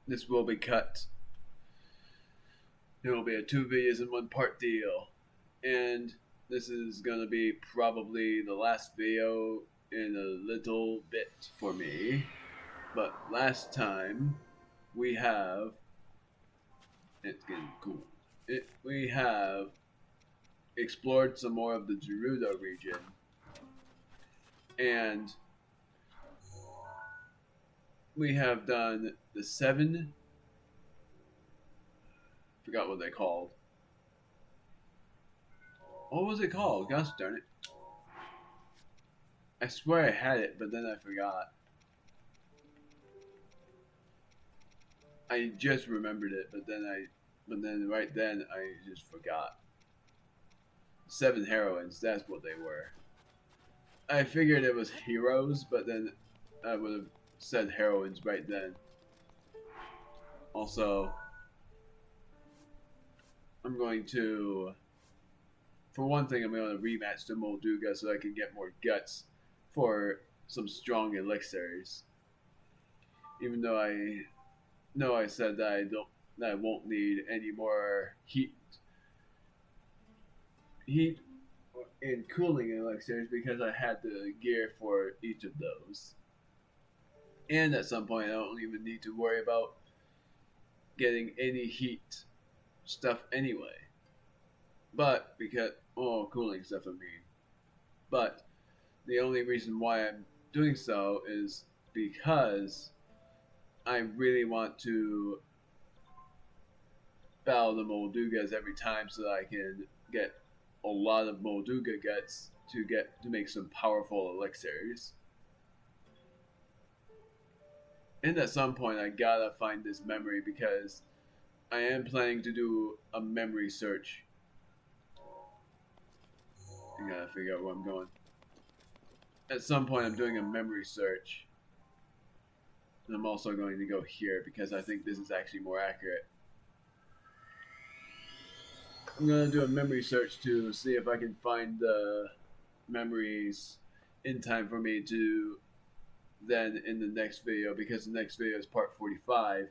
this will be cut. It will be a 2 videos in 1 part deal. And this is going to be probably the last video in a little bit for me. But last time we have... It's getting cool. We have explored some more of the Gerudo region. And we have done the 7... Forgot what they called. What was it called? Gosh darn it. I swear I had it, but then I forgot. I just remembered it, but then right then I just forgot. 7 heroines, that's what they were. I figured it was heroes, but then I would have said heroines right then. Also, I'm going to, for one thing, I'm going to rematch the Molduga so I can get more guts for some strong elixirs. Even though I know I said that I won't need any more heat and cooling elixirs because I had the gear for each of those. And at some point I don't even need to worry about getting any heat stuff anyway. But because cooling stuff I mean. But the only reason why I'm doing so is because I really want to battle the Moldugas every time so that I can get a lot of Molduga guts to make some powerful elixirs. And at some point I gotta find this memory because I am planning to do a memory search. I gotta figure out where I'm going. At some point I'm doing a memory search. And I'm also going to go here because I think this is actually more accurate. I'm going to do a memory search to see if I can find the memories in time for me to then in the next video, because the next video is part 45,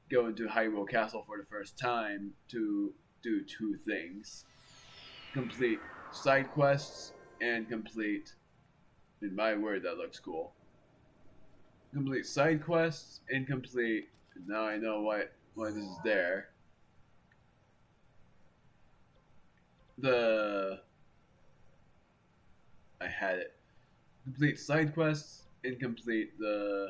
go into Hyrule Castle for the first time to do 2 things. Complete side quests and complete, in my word that looks cool, complete side quests and complete, now I know why this is there, I had it. Complete side quests and complete the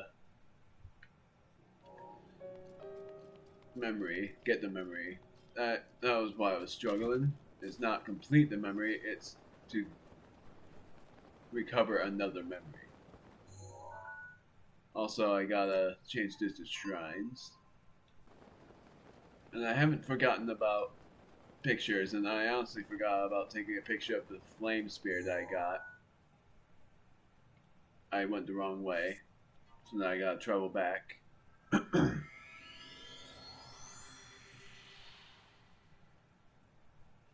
memory. Get the memory. That was why I was struggling. It's not complete the memory, it's to recover another memory. Also, I gotta change this to shrines. And I haven't forgotten about pictures, and I honestly forgot about taking a picture of the flame spear that I got. I went the wrong way, so now I gotta travel back.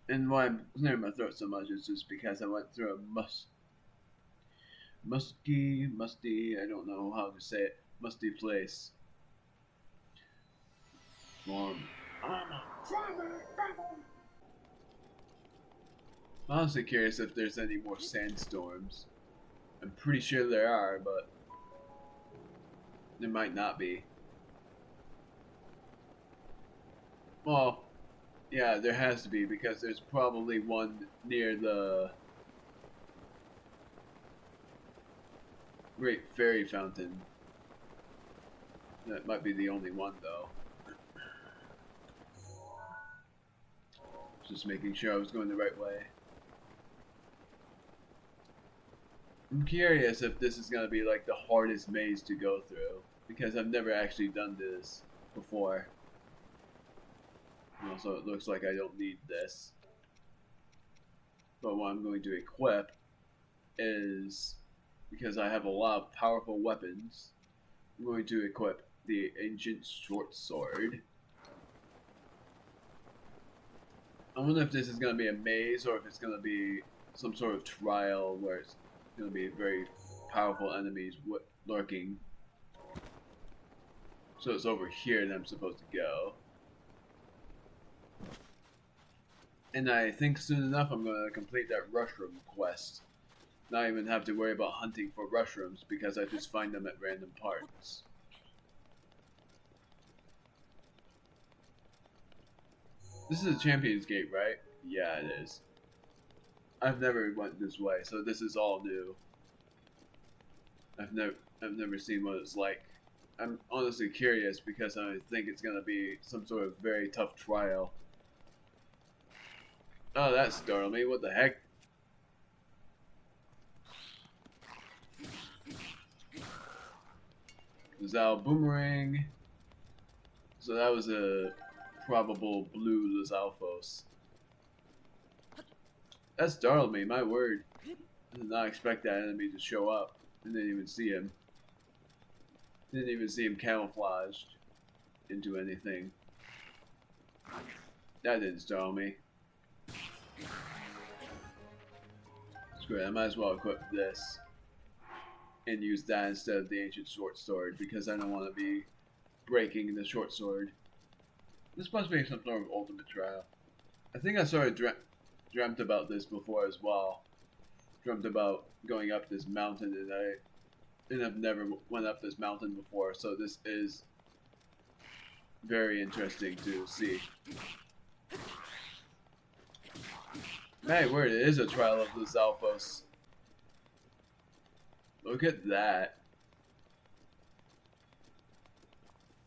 And why I'm clearing my throat so much is just because I went through a musty, I don't know how to say it, musty place. I'm honestly curious if there's any more sandstorms. I'm pretty sure there are, but there might not be. Well, yeah, there has to be, because there's probably one near the Great Fairy Fountain. That might be the only one, though. Just making sure I was going the right way. I'm curious if this is going to be like the hardest maze to go through, because I've never actually done this before. Also, it looks like I don't need this. But what I'm going to equip is, because I have a lot of powerful weapons, I'm going to equip the Ancient Short Sword. I wonder if this is going to be a maze or if it's going to be some sort of trial where it's going to be very powerful enemies lurking. So it's over here that I'm supposed to go. And I think soon enough I'm going to complete that mushroom quest. Not even have to worry about hunting for mushrooms because I just find them at random parts. This is a Champion's Gate, right? Yeah, it is. I've never went this way, so this is all new. I've never seen what it's like. I'm honestly curious because I think it's gonna be some sort of very tough trial. Oh, that startled me. What the heck? Lizal Boomerang. So that was a probable blue Lizalfos. That startled me, my word. I did not expect that enemy to show up. I didn't even see him. Didn't even see him camouflaged into anything. That didn't startle me. Screw it, I might as well equip this. And use that instead of the ancient short sword because I don't want to be breaking the short sword. This must be some sort of ultimate trial. I think I sort of dreamt about this before as well. Dreamt about going up this mountain and I've never went up this mountain before, so this is very interesting to see. My word, it is a trial of the Zalfos. Look at that.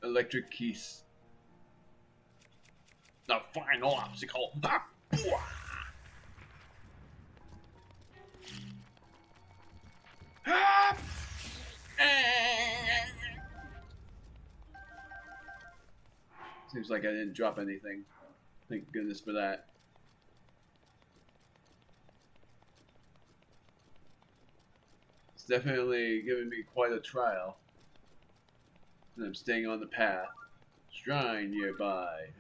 Electric keys. The final obstacle. Seems like I didn't drop anything. Thank goodness for that. It's definitely giving me quite a trial. And I'm staying on the path. Shrine nearby.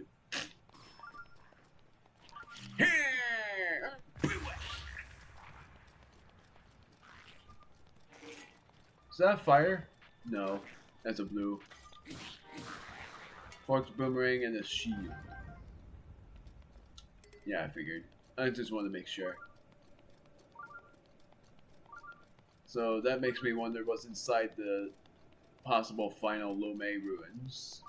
Is that a fire? No, that's a blue. Forked boomerang and a shield. Yeah, I figured. I just want to make sure. So that makes me wonder what's inside the possible final Lome ruins.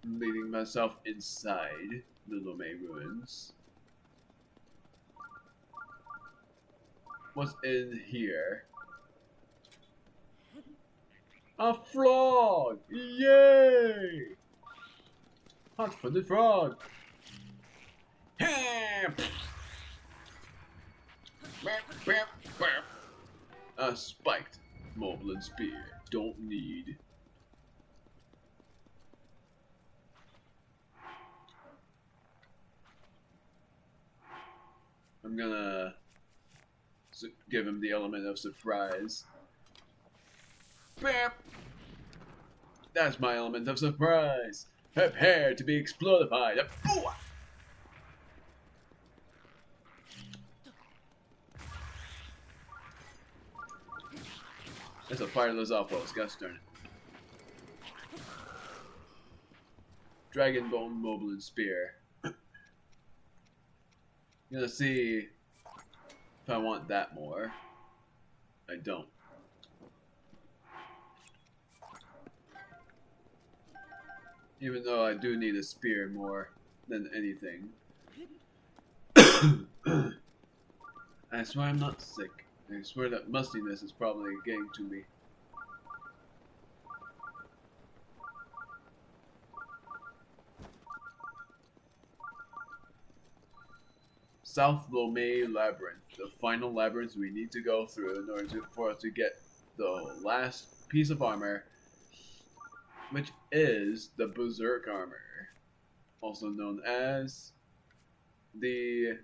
I'm leading myself inside the Lome ruins. What's in here? A frog! Yay! Hot-footed frog! A spiked Moblin spear. Don't need. I'm gonna give him the element of surprise. That's my element of surprise. Prepare to be explodified. That's a fireless Alphos. Gosh darn it. Dragonbone Moblin Spear. Gonna see if I want that more. I don't. Even though I do need a spear more than anything. I swear I'm not sick. I swear that mustiness is probably getting to me. South Lome Labyrinth, the final labyrinth we need to go through in order for us to get the last piece of armor, which is the Berserk Armor, also known as the,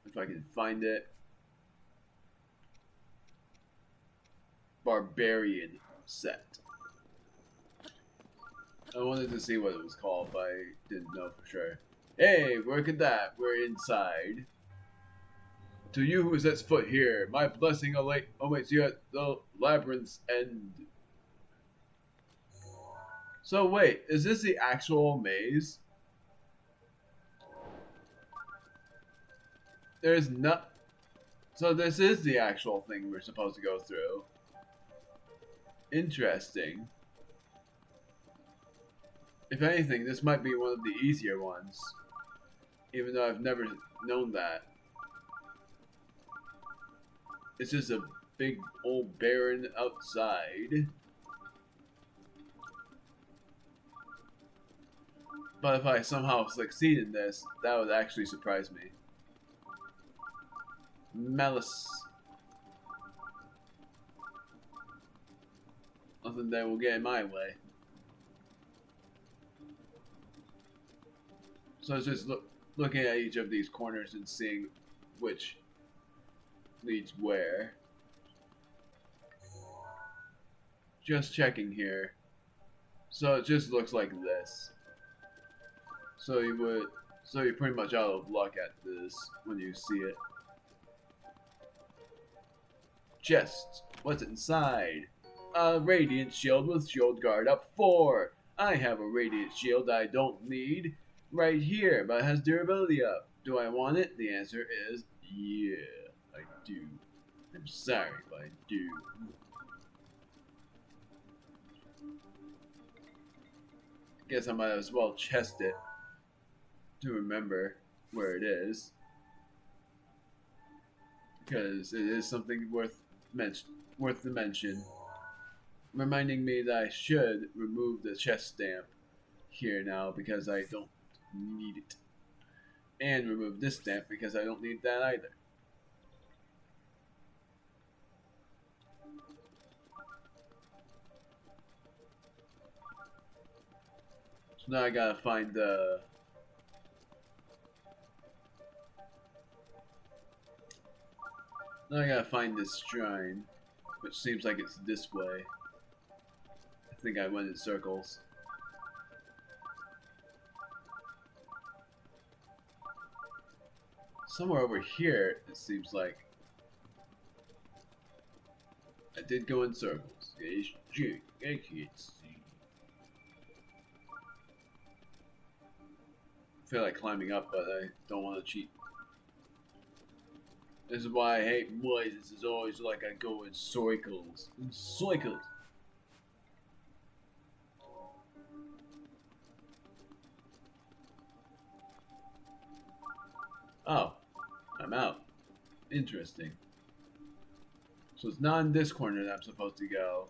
if I can find it, Barbarian set. I wanted to see what it was called, but I didn't know for sure. Hey, look at that. We're inside. To you who sets foot here, my blessing awaits you at the labyrinth's end. So wait, is this the actual maze? There's not. So this is the actual thing we're supposed to go through. Interesting. If anything, this might be one of the easier ones. Even though I've never known that. It's just a big old barren outside. But if I somehow succeed in this, that would actually surprise me. Malice. Nothing that will get in my way. So it's just looking at each of these corners and seeing which leads where. Just checking here. So it just looks like this. So you're pretty much out of luck at this when you see it. Chest. What's inside? A radiant shield with shield guard up 4. I have a radiant shield I don't need right here, but it has durability up. Do I want it? The answer is yeah, I do. I'm sorry, but I do. Guess I might as well chest it to remember where it is, because it is something worth the mention. Reminding me that I should remove the chest stamp here now because I don't need it. And remove this stamp because I don't need that either. So now I gotta find the... Now I gotta find this shrine, which seems like it's this way. I think I went in circles. Somewhere over here, it seems like. I did go in circles. I can't see. I feel like climbing up, but I don't want to cheat. This is why I hate boys. This is always like I go in circles. In circles. Oh, I'm out. Interesting. So it's not in this corner that I'm supposed to go.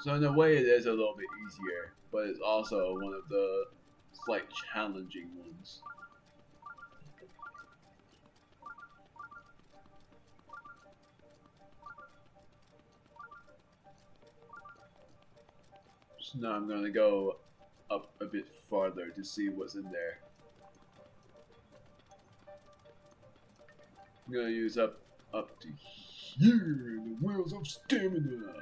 So in a way it is a little bit easier, but it's also one of the slight challenging ones. So now I'm going to go up a bit farther to see what's in there. I'm going to use up to here, the wheels of stamina.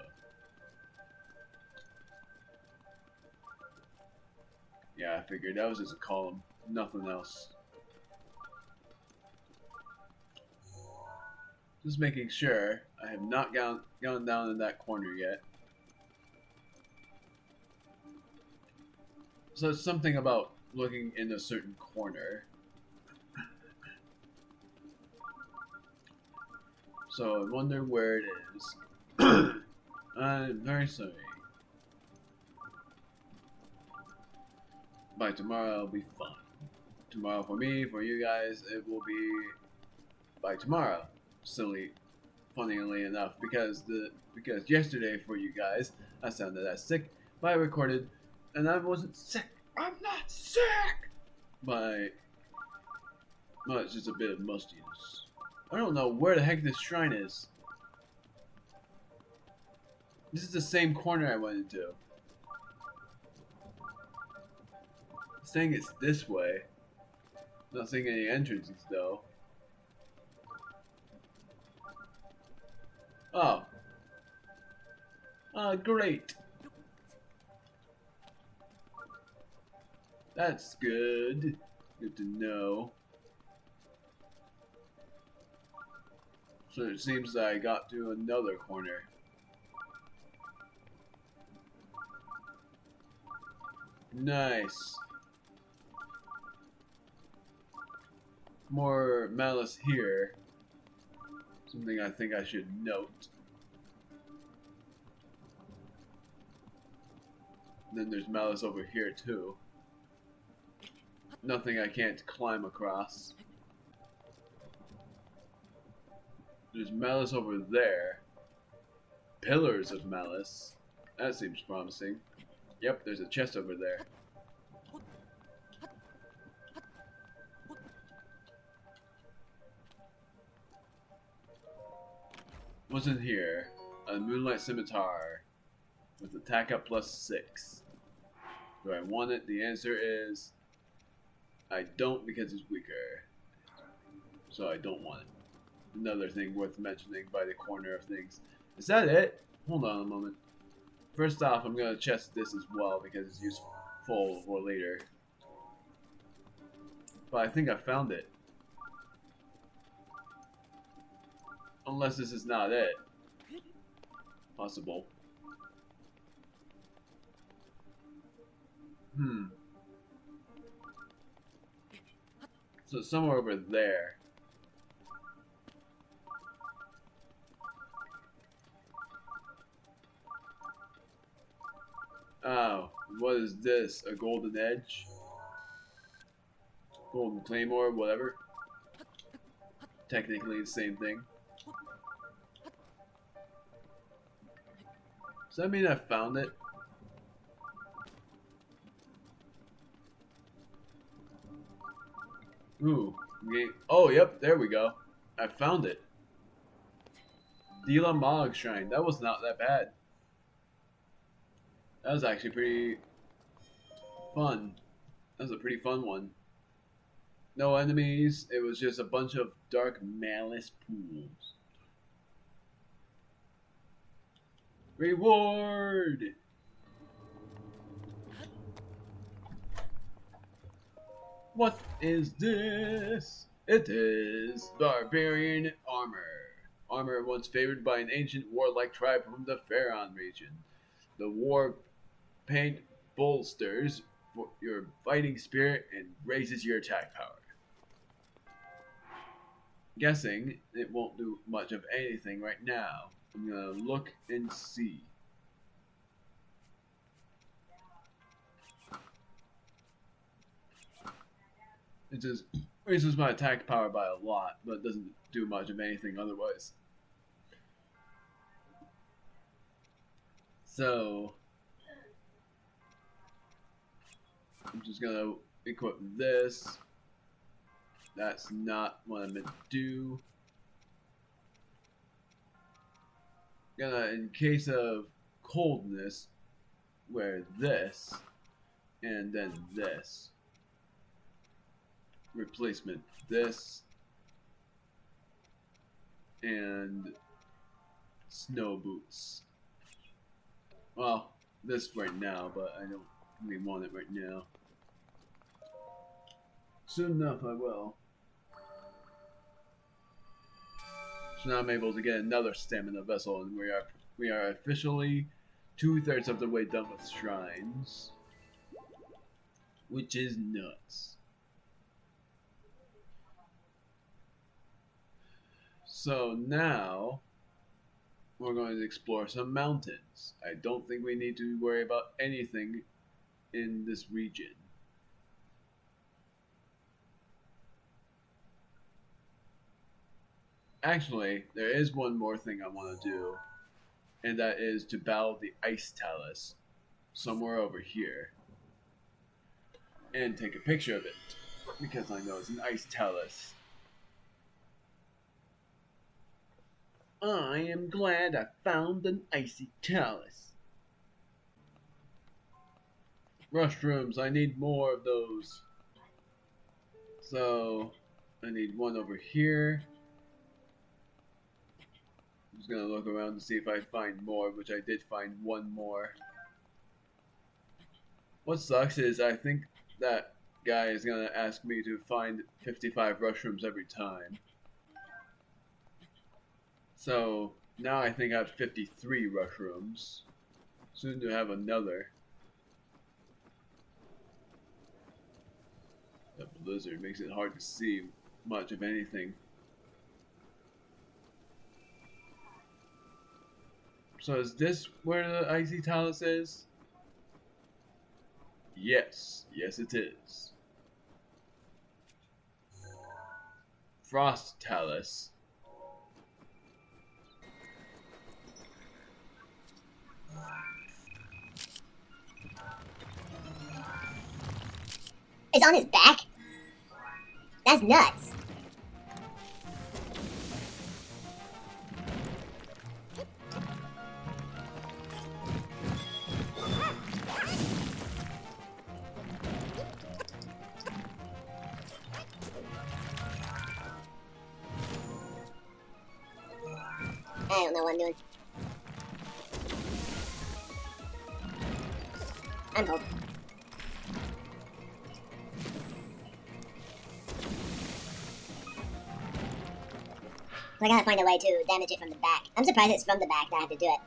Yeah, I figured that was just a column, nothing else. Just making sure I have not gone down in that corner yet. So it's something about looking in a certain corner. So I wonder where it is. I'm very sorry. By tomorrow I'll be fine. Tomorrow for me, for you guys, it will be by tomorrow. Funnily enough, because yesterday for you guys I sounded that sick, but I recorded and I wasn't sick. I'm not sick. But it's just a bit of mustiness. I don't know where the heck this shrine is. This is the same corner I went into. It's saying it's this way. Not seeing any entrances though. Oh. Great. That's good. Good to know. So it seems that I got to another corner. Nice. More malice here. Something I think I should note. Then there's malice over here too. Nothing I can't climb across. There's malice over there. Pillars of malice. That seems promising. Yep, there's a chest over there. What's in here? A moonlight scimitar with attack up +6. Do I want it? The answer is I don't, because it's weaker. So I don't want it. Another thing worth mentioning by the corner of things. Is that it? Hold on a moment. First off, I'm going to chest this as well because it's useful for later. But I think I found it. Unless this is not it. Possible. So it's somewhere over there. Oh, what is this? A golden edge? Golden claymore, whatever. Technically the same thing. Does that mean I found it? Ooh. Okay. Oh, yep, there we go. I found it. TWO MOLDUGAS shrine. That was not that bad. That was actually pretty fun. That was a pretty fun one. No enemies. It was just a bunch of dark malice pools. Reward! What is this? It is barbarian armor. Armor once favored by an ancient warlike tribe from the Pharaon region. The war paint bolsters your fighting spirit and raises your attack power. Guessing it won't do much of anything right now. I'm gonna look and see. It just raises my attack power by a lot, but doesn't do much of anything otherwise. So I'm just gonna equip this. That's not what I'm meant to do. Gonna, in case of coldness, wear this, and then this. Replacement this, and snow boots. Well, this right now, but I don't really want it right now. Soon enough I will. So now I'm able to get another stamina vessel, and we are officially 2/3 of the way done with shrines, which is nuts. So now we're going to explore some mountains. I don't think we need to worry about anything in this region. Actually, there is one more thing I want to do, and that is to battle the Ice Talus somewhere over here and take a picture of it, because I know it's an Ice Talus. I am glad I found an icy talus. Mushrooms, I need more of those. So, I need one over here. I'm just gonna look around to see if I find more, which I did find one more. What sucks is I think that guy is gonna ask me to find 55 mushrooms every time. So now I think I have 53 rush rooms. Soon to have another. The blizzard makes it hard to see much of anything. So is this where the icy talus is? Yes, yes it is. Frost talus. It's on his back? That's nuts. I don't know what I'm doing. I'm hoping. I gotta find a way to damage it from the back. I'm surprised it's from the back that I have to do it.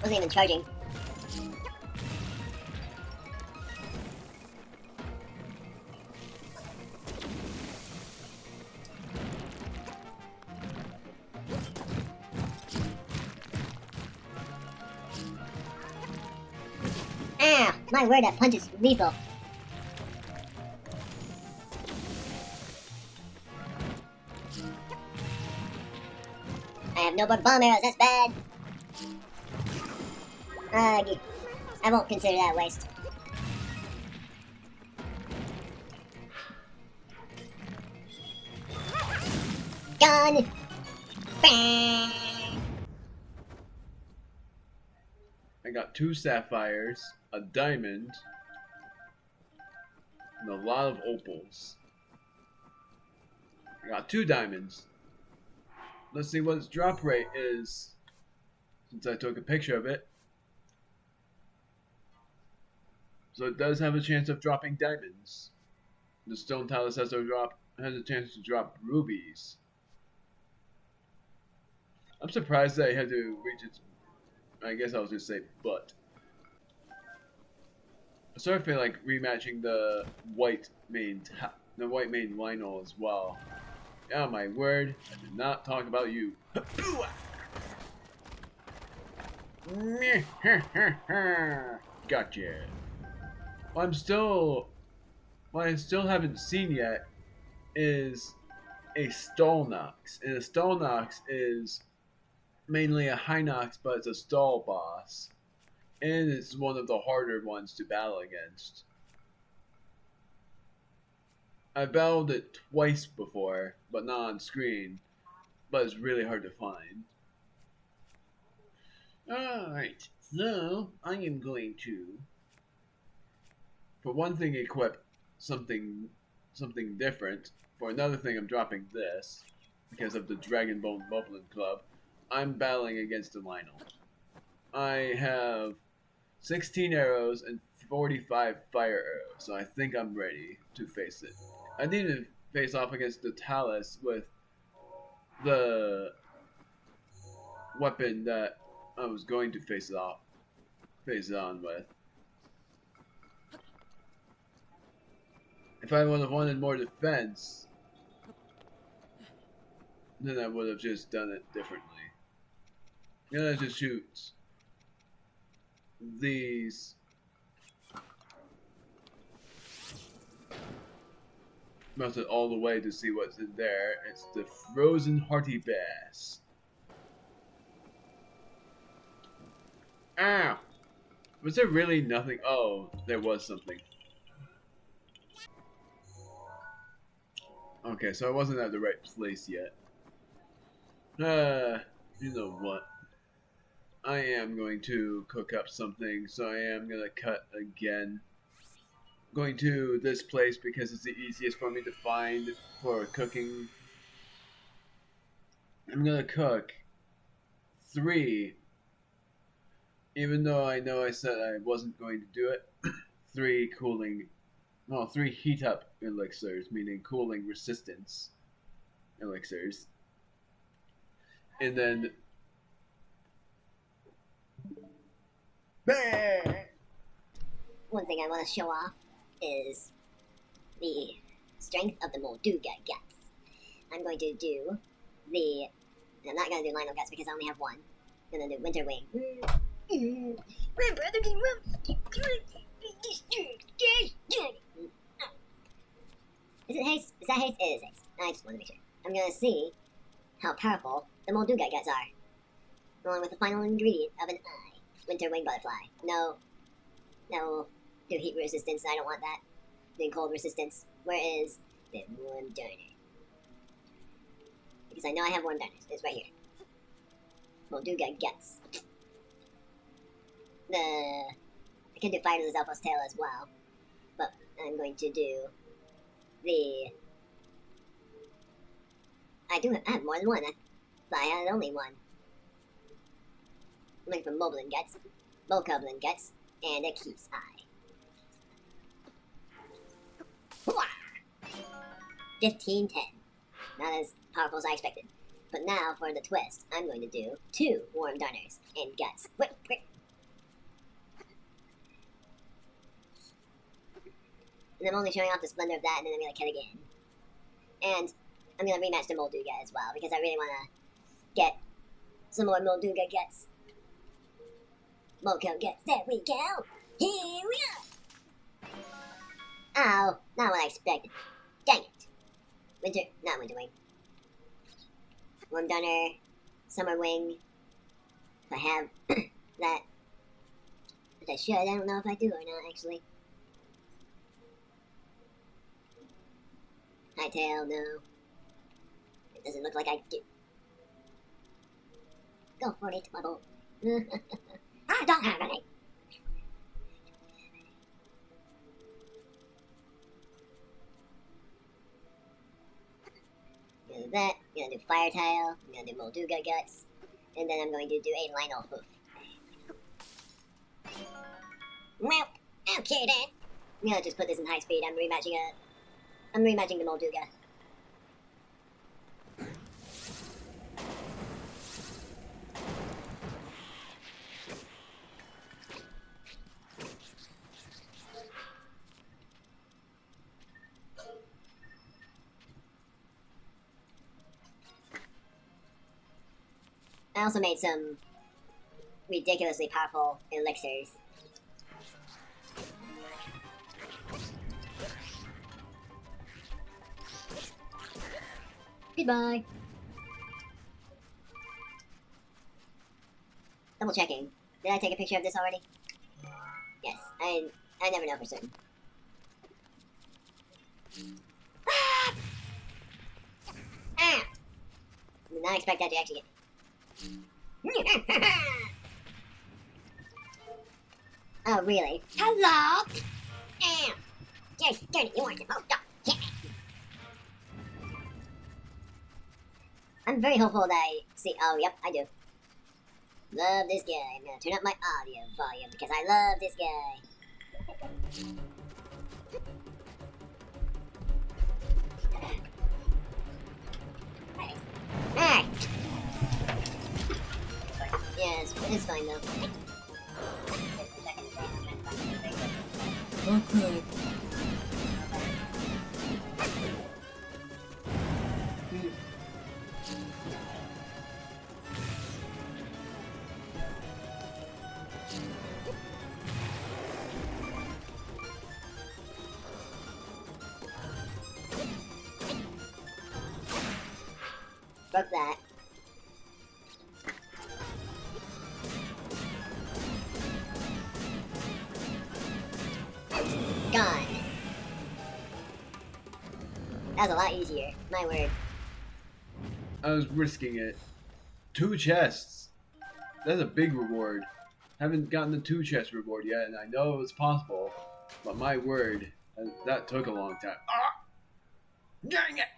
Wasn't even charging. Ow! My word, that punch is lethal. I have no more bomb arrows, that's bad. I won't consider that a waste. Gone! Bang! I got 2 sapphires, a diamond, and a lot of opals. I got 2 diamonds. Let's see what its drop rate is, since I took a picture of it. So it does have a chance of dropping diamonds. The stone talus has a chance to drop rubies. I'm surprised that I had to reach its. I guess I was gonna say butt. I sort of feel like rematching the white main Lynel as well. Oh my word! I did not talk about you. Gotcha. What I still haven't seen yet is a Stolnox. And a Stolnox is mainly a Hinox, but it's a stall boss. And it's one of the harder ones to battle against. I battled it twice before, but not on screen. But it's really hard to find. Alright, so I am going to, for one thing, equip something different. For another thing, I'm dropping this because of the Dragonbone Bubbling Club. I'm battling against the Lynel. I have 16 arrows and 45 fire arrows, so I think I'm ready to face it. I need to face off against the Talus with the weapon that I was going to face it on with. If I would have wanted more defense, then I would have just done it differently. I'm gonna just shoot these melted all the way to see what's in there. It's the frozen hearty bass. Ow! Was there really nothing? Oh, there was something. Okay, so I wasn't at the right place yet. You know what? I am going to cook up something, so I am gonna cut again. Going to this place because it's the easiest for me to find for cooking. I'm gonna cook 3, even though I know I said I wasn't going to do it, 3 cooling, no, 3 heat up elixirs, meaning cooling resistance elixirs. And then bang! One thing I want to show off is the strength of the Molduga guts. I'm going to do the... I'm not going to do Lynel guts because I only have one. I'm going to do Winter Wing. Is it haste? Is that haste? It is haste. I just want to make sure. I'm going to see how powerful the Molduga guts are. Along with the final ingredient of an eye. Winter Wing Butterfly. No. No. Do heat resistance. I don't want that. Doing cold resistance. Where is the warm darner? Because I know I have warm darners. It's right here. Molduga guts. I can do Fire to the Zelda's Tail as well. But I'm going to do the... I have more than one. I had only one. I'm looking for Moblin guts, Bokoblin guts, and a Keith's eye. 15-10. Not as powerful as I expected. But now for the twist, I'm going to do 2 warm darners and guts. Whip, whip. And I'm only showing off the splendor of that, and then I'm going to kill again. And I'm going to rematch the Molduga as well, because I really want to get some more Molduga guts. Molko guts. There we go. Here we go. Oh, not what I expected. Dang it. Not Winter Wing. Warm Darner. Summer Wing. If I have that. Which I should. I don't know if I do or not, actually. Hightail, no. It doesn't look like I do. Go for it, Bubble. I don't have any. I'm gonna do that. I'm gonna do Fire Tile. I'm gonna do Molduga Guts. And then I'm going to do a Lynel Hoof. Well, okay then. I'm gonna just put this in high speed. I'm rematching the Molduga. I also made some ridiculously powerful elixirs. Goodbye. Double checking. Did I take a picture of this already? Yes. I never know for certain. Ah! Ah! Did not expect that to actually get Oh, really? Hello? Ow! Just turn it, you want to hold up. I'm very hopeful that I see. Oh, yep, I do. Love this guy. I'm gonna turn up my audio volume because I love this guy. Alright. Yeah, it's fine though. Okay. Broke that. Gone. That was a lot easier. My word. I was risking it. 2 chests. That's a big reward. Haven't gotten the 2 chest reward yet, and I know it's possible. But my word, that took a long time. Ah! Dang it!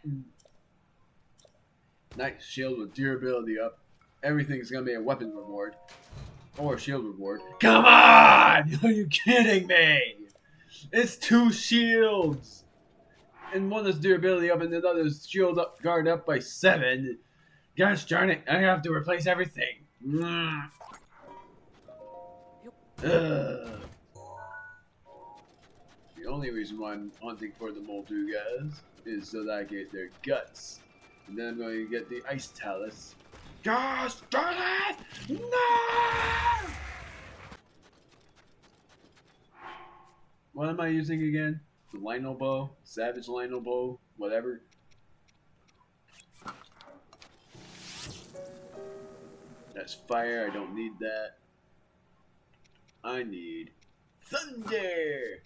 Nice shield with durability up. everything's gonna be a weapon reward or shield reward. Come on! Are you kidding me? It's 2 shields, and one is durability up, and another is shield up, guard up by 7. Gosh darn it! I have to replace everything. Ugh. The only reason why I'm hunting for the Moldugas is so that I get their guts. And then I'm going to get the Ice Talus. Gosh darn it! No! What am I using again? The Lynel bow? Savage Lynel bow? Whatever. That's fire. I don't need that. I need thunder!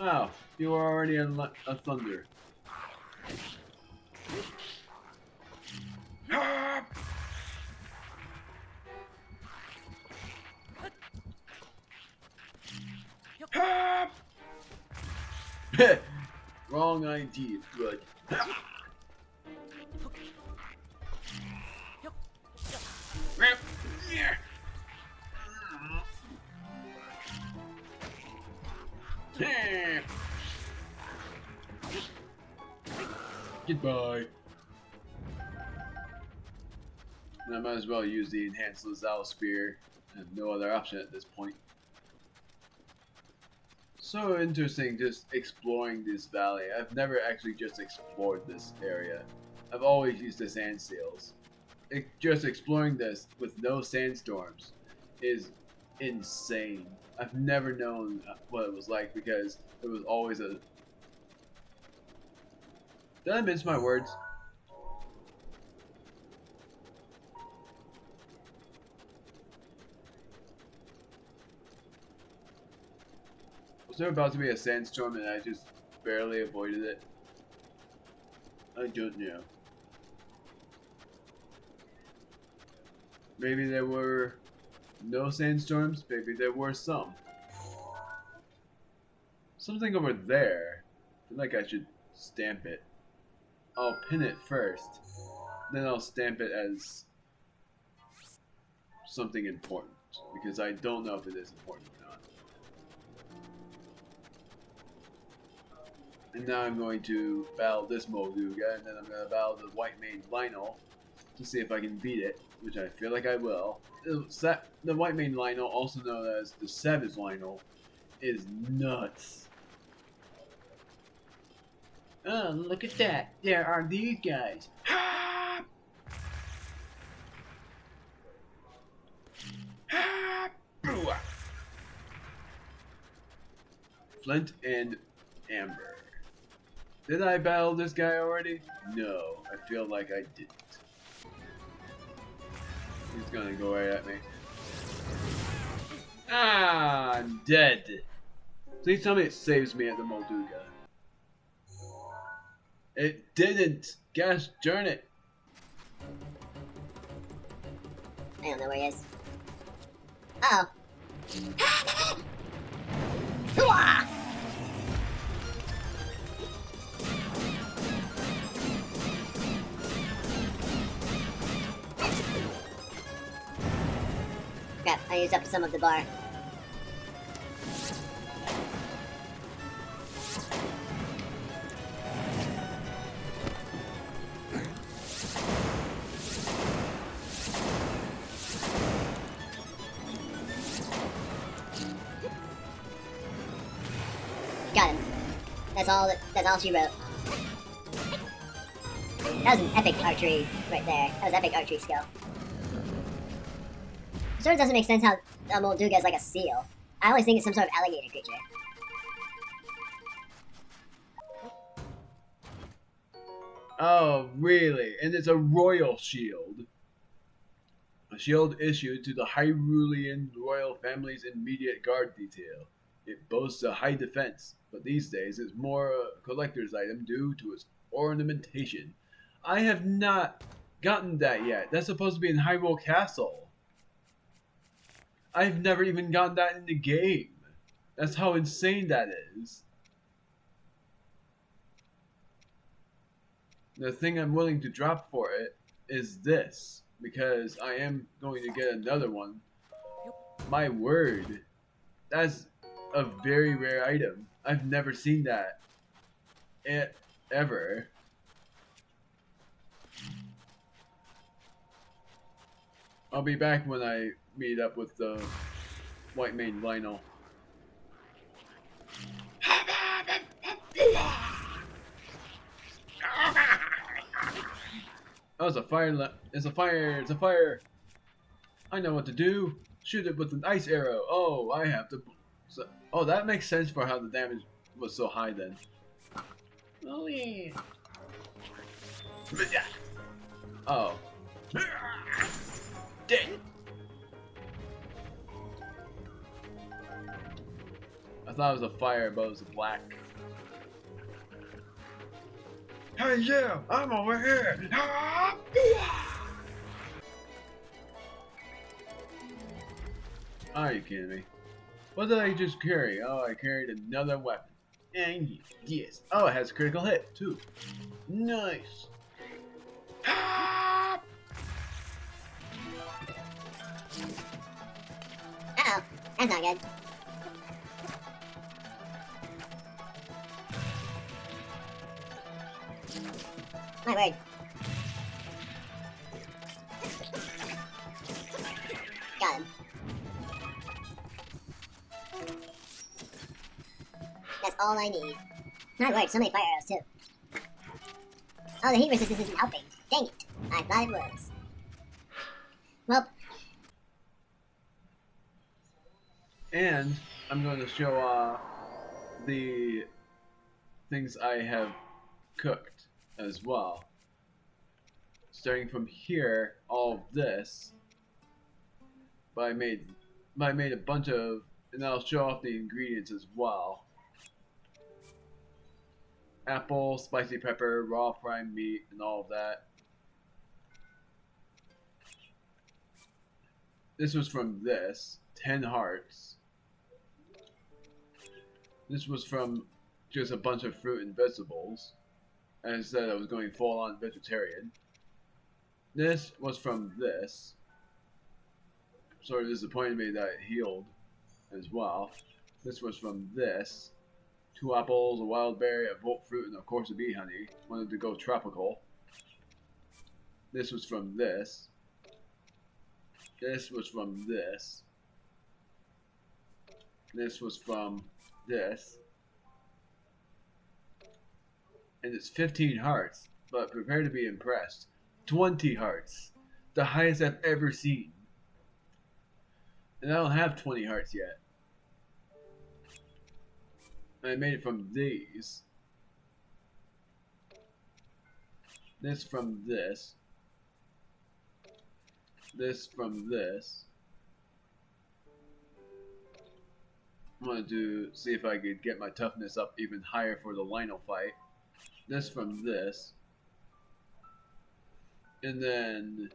Oh, you are already a thunder. Wrong idea, good. Goodbye. And I might as well use the enhanced Lizal Spear. I have no other option at this point. So interesting just exploring this valley. I've never actually just explored this area. I've always used the sand seals. Just exploring this with no sandstorms is insane. I've never known what it was like because it was always a... Did I mince my words? Was there about to be a sandstorm and I just barely avoided it? I don't know. Maybe there were no sandstorms, maybe there were some. Something over there. I feel like I should stamp it. I'll pin it first, then I'll stamp it as something important, because I don't know if it is important or not. And now I'm going to battle this Molduga, and then I'm going to battle the white-maned Lynel to see if I can beat it, which I feel like I will. The white-maned Lynel, also known as the Savage Lynel, is nuts. Oh, look at that. There are these guys. Ha! Ha! Flint and Amber. Did I battle this guy already? No, I feel like I didn't. He's gonna go right at me. Ah, I'm dead. Please tell me it saves me at the Molduga. It didn't! Gosh darn it! I don't know where he is. Uh oh. Crap, I used up some of the bar. Got him. That's all she wrote. That was an epic archery right there. That was epic archery skill. It sort of doesn't make sense how a Molduga is like a seal. I always think it's some sort of alligator creature. Oh, really? And it's a royal shield. A shield issued to the Hyrulean royal family's immediate guard detail. It boasts a high defense, but these days it's more a collector's item due to its ornamentation. I have not gotten that yet. That's supposed to be in Hyrule Castle. I've never even gotten that in the game. That's how insane that is. The thing I'm willing to drop for it is this, because I am going to get another one. My word, that's a very rare item. I've never seen that ever. I'll be back when I meet up with the white mane Lynel. Oh, it's a fire! It's a fire! It's a fire! I know what to do. Shoot it with an ice arrow. Oh, I have to. So, oh, that makes sense for how the damage was so high then. Oh yeah. Oh. Dead. I thought it was a fire, but it was a black. Hey, you! I'm over here! Are you kidding me? What did I just carry? Oh, I carried another weapon. And yes. Oh, it has a critical hit, too. Nice. Uh-oh. That's not good. My word. Got him. That's all I need. My word, so many fire arrows too. Oh, the heat resistance isn't helping. Dang it. I thought it was. Well, And I'm going to show off the things I have cooked as well. Starting from here, all of this. But I made a bunch of, and I'll show off the ingredients as well. Apple, spicy pepper, raw prime meat, and all of that. This was from this, 10 hearts. This was from just a bunch of fruit and vegetables. And I said I was going full on vegetarian. This was from this. Sort of disappointed me that it healed as well. This was from this. 2 apples, a wild berry, a volt fruit, and of course a bee honey. Wanted to go tropical. This was from this. This was from this. This was from this. And it's 15 hearts, but prepare to be impressed. 20 hearts. The highest I've ever seen. And I don't have 20 hearts yet. I made it from these. This from this. This from this. I'm gonna see if I could get my toughness up even higher for the Lynel fight. This from this. And then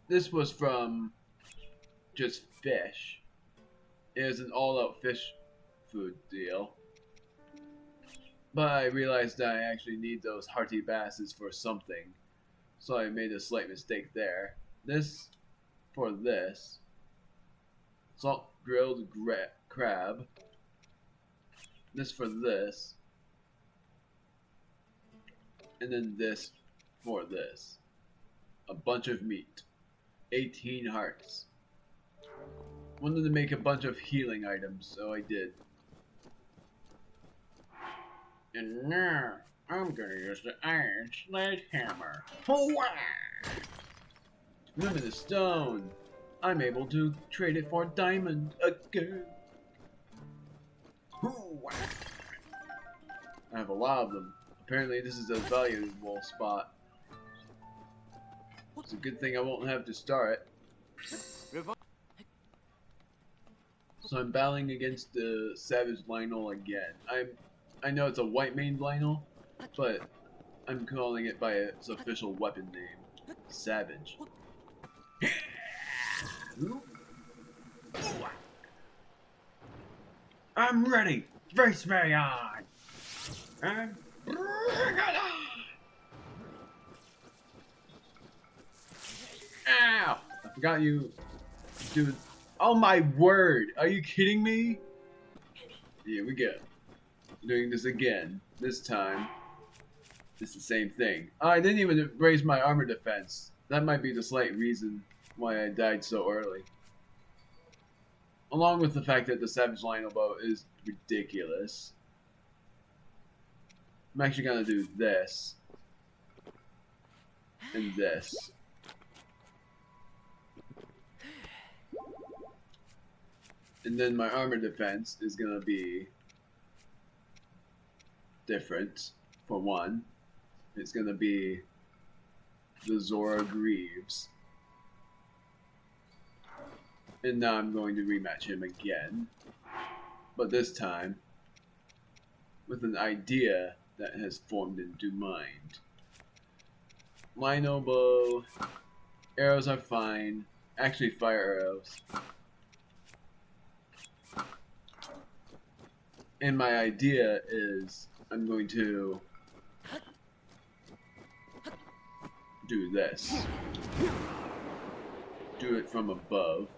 this was from just fish. It was an all-out fish food deal. But I realized that I actually need those hearty basses for something. So I made a slight mistake there. This for this. Salt grilled crab. This for this. And then this for this. A bunch of meat. 18 hearts. Wanted to make a bunch of healing items, so I did. And now, I'm gonna use the iron sledgehammer. Luminous stone. I'm able to trade it for diamond again. I have a lot of them. Apparently this is a valuable spot. It's a good thing I won't have to start. So I'm battling against the Savage Lynel again. I know it's a white maned Lynel, but I'm calling it by its official weapon name. Savage. I'm ready! Face me on! And bring it on! Got you, dude. Oh my word! Are you kidding me? Here we go. Doing this again. This time, it's the same thing. Oh, I didn't even raise my armor defense. That might be the slight reason why I died so early. Along with the fact that the Savage Lynel bow is ridiculous. I'm actually gonna do this. And this. And then my armor defense is gonna be different. For one, it's gonna be the Zora Greaves. And now I'm going to rematch him again. But this time, with an idea that has formed into mind. Lynel bow. Arrows are fine. Actually, fire arrows. And my idea is I'm going to do this. Do it from above.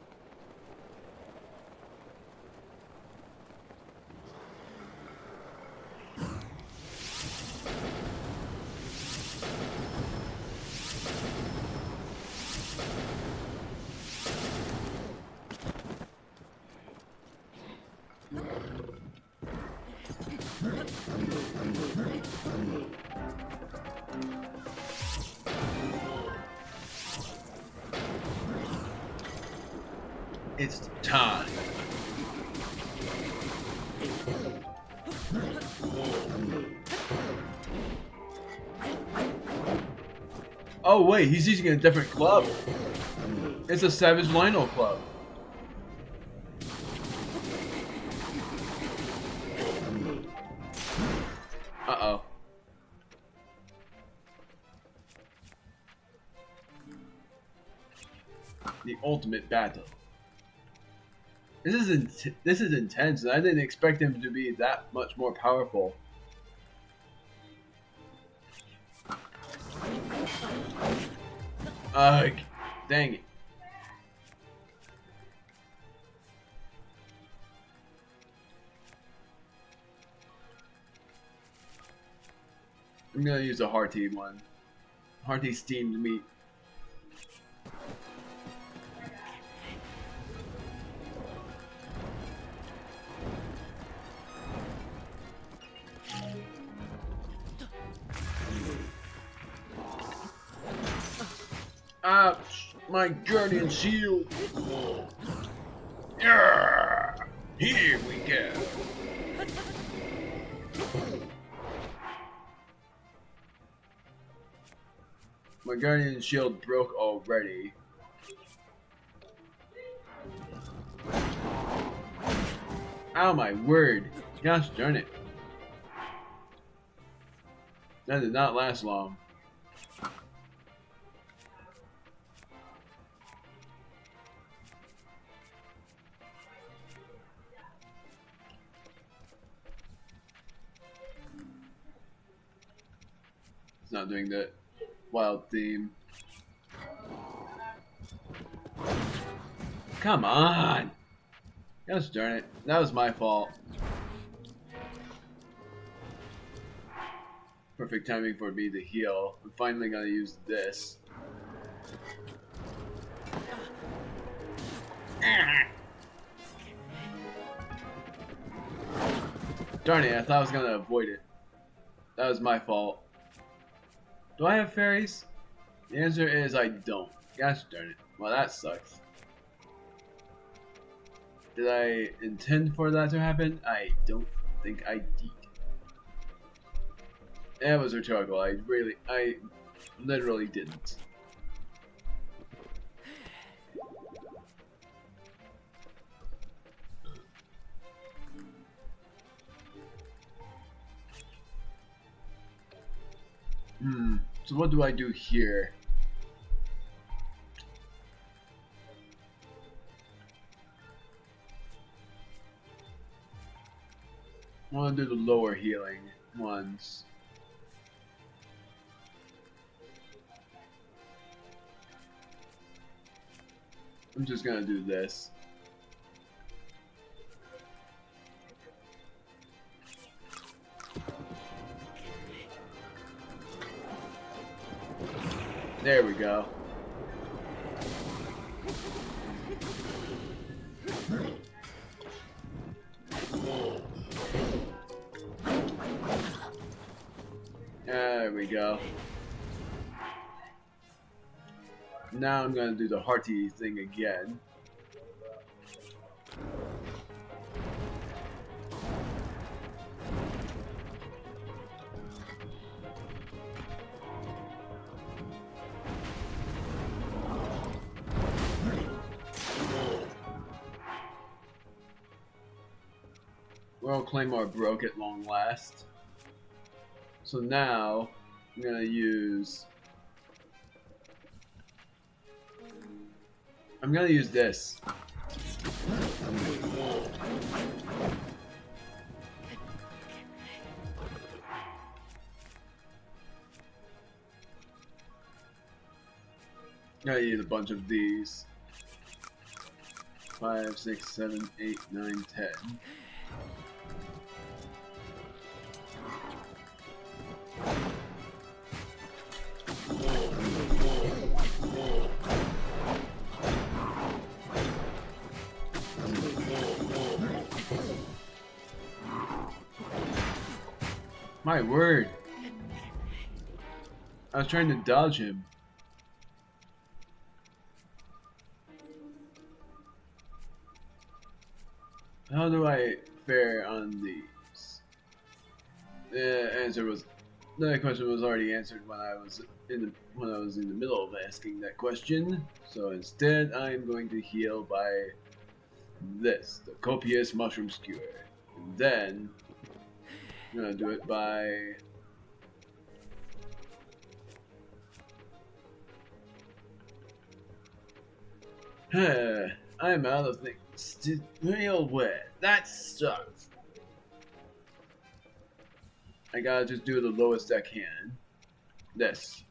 It's time. Oh wait, he's using a different club. It's a Savage Lynel club. Uh-oh. The ultimate battle. This is intense, and I didn't expect him to be that much more powerful. Ugh, dang it. I'm gonna use a hearty one. Hearty steamed meat. Ouch! My guardian shield! Yeah! Here we go! My guardian shield broke already. Oh my word! Gosh darn it. That did not last long. It's not doing the wild theme. Come on! Gosh darn it. That was my fault. Perfect timing for me to heal. I'm finally gonna use this. Darn it, I thought I was gonna avoid it. That was my fault. Do I have fairies? The answer is I don't. Gosh darn it. Well, that sucks. Did I intend for that to happen? I don't think I did. That was rhetorical. I literally didn't. So what do I do here? I want to do the lower healing ones. I'm just gonna do this. There we go. There we go. Now I'm gonna do the hearty thing again. World Claymore broke at long last. So now I'm gonna use this. I'm gonna use a bunch of these. 5, 6, 7, 8, 9, 10. My word. I was trying to dodge him. How do I fare on these? The question was already answered when I was in the middle of asking that question. So instead, I'm going to heal by this, the copious mushroom skewer, and then I'm gonna do it by I'm out of things to deal with. That sucks. I gotta just do the lowest I can. This.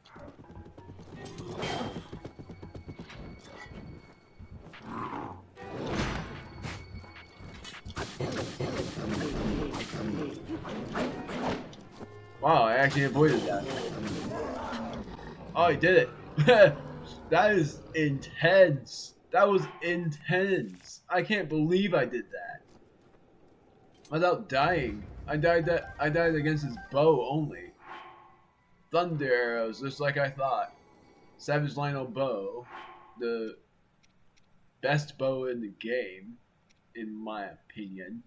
Wow, I actually avoided that. Oh, I did it. That is intense. That was intense. I can't believe I did that. Without dying. I died against his bow only. Thunder arrows, just like I thought. Savage Lynel bow. The best bow in the game, in my opinion.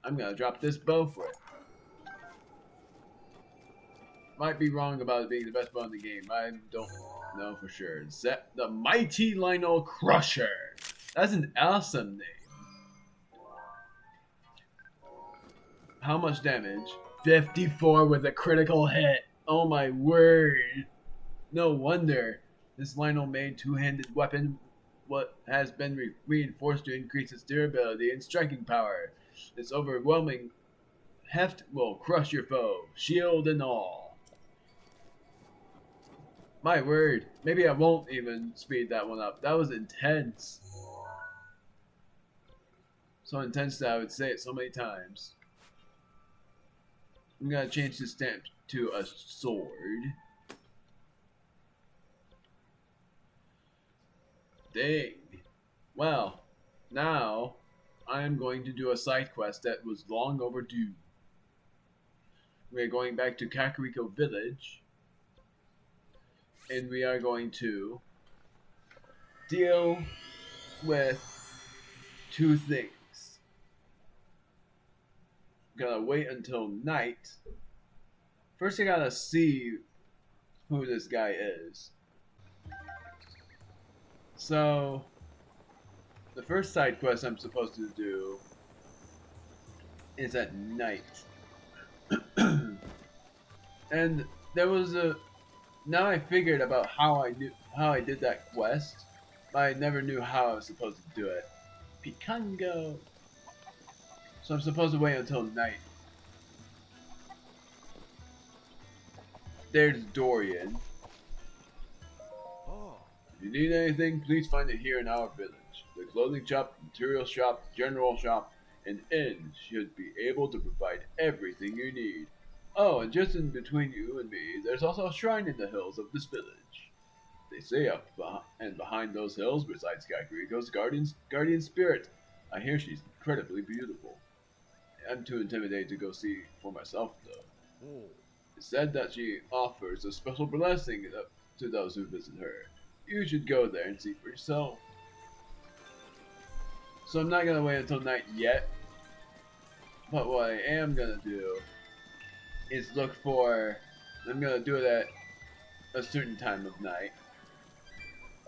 I'm gonna drop this bow for it. Might be wrong about it being the best bow in the game. I don't know for sure. The Mighty Lynel Crusher. That's an awesome name. How much damage? 54 with a critical hit. Oh my word. No wonder this Lynel made two-handed weapon what has been reinforced to increase its durability and striking power. Its overwhelming heft will crush your foe, shield and all. My word, maybe I won't even speed that one up. That was intense. So intense that I would say it so many times. I'm gonna change the stamp to a sword. Dang. Well, now I am going to do a side quest that was long overdue. We're going back to Kakariko Village. And we are going to deal with two things. Gotta wait until night. First, I gotta see who this guy is. So, the first side quest I'm supposed to do is at night. And there was a... Now I figured about how I did that quest, but I never knew how I was supposed to do it. Picango. So I'm supposed to wait until night. There's Dorian. If you need anything, please find it here in our village. The clothing shop, material shop, general shop, and inn should be able to provide everything you need. Oh, and just in between you and me, there's also a shrine in the hills of this village. They say and behind those hills resides Kakariko's guardian spirit. I hear she's incredibly beautiful. I'm too intimidated to go see for myself, though. It's said that she offers a special blessing to those who visit her. You should go there and see for yourself. So I'm not gonna wait until night yet, but what I am gonna do is look for. I'm gonna do it at a certain time of night.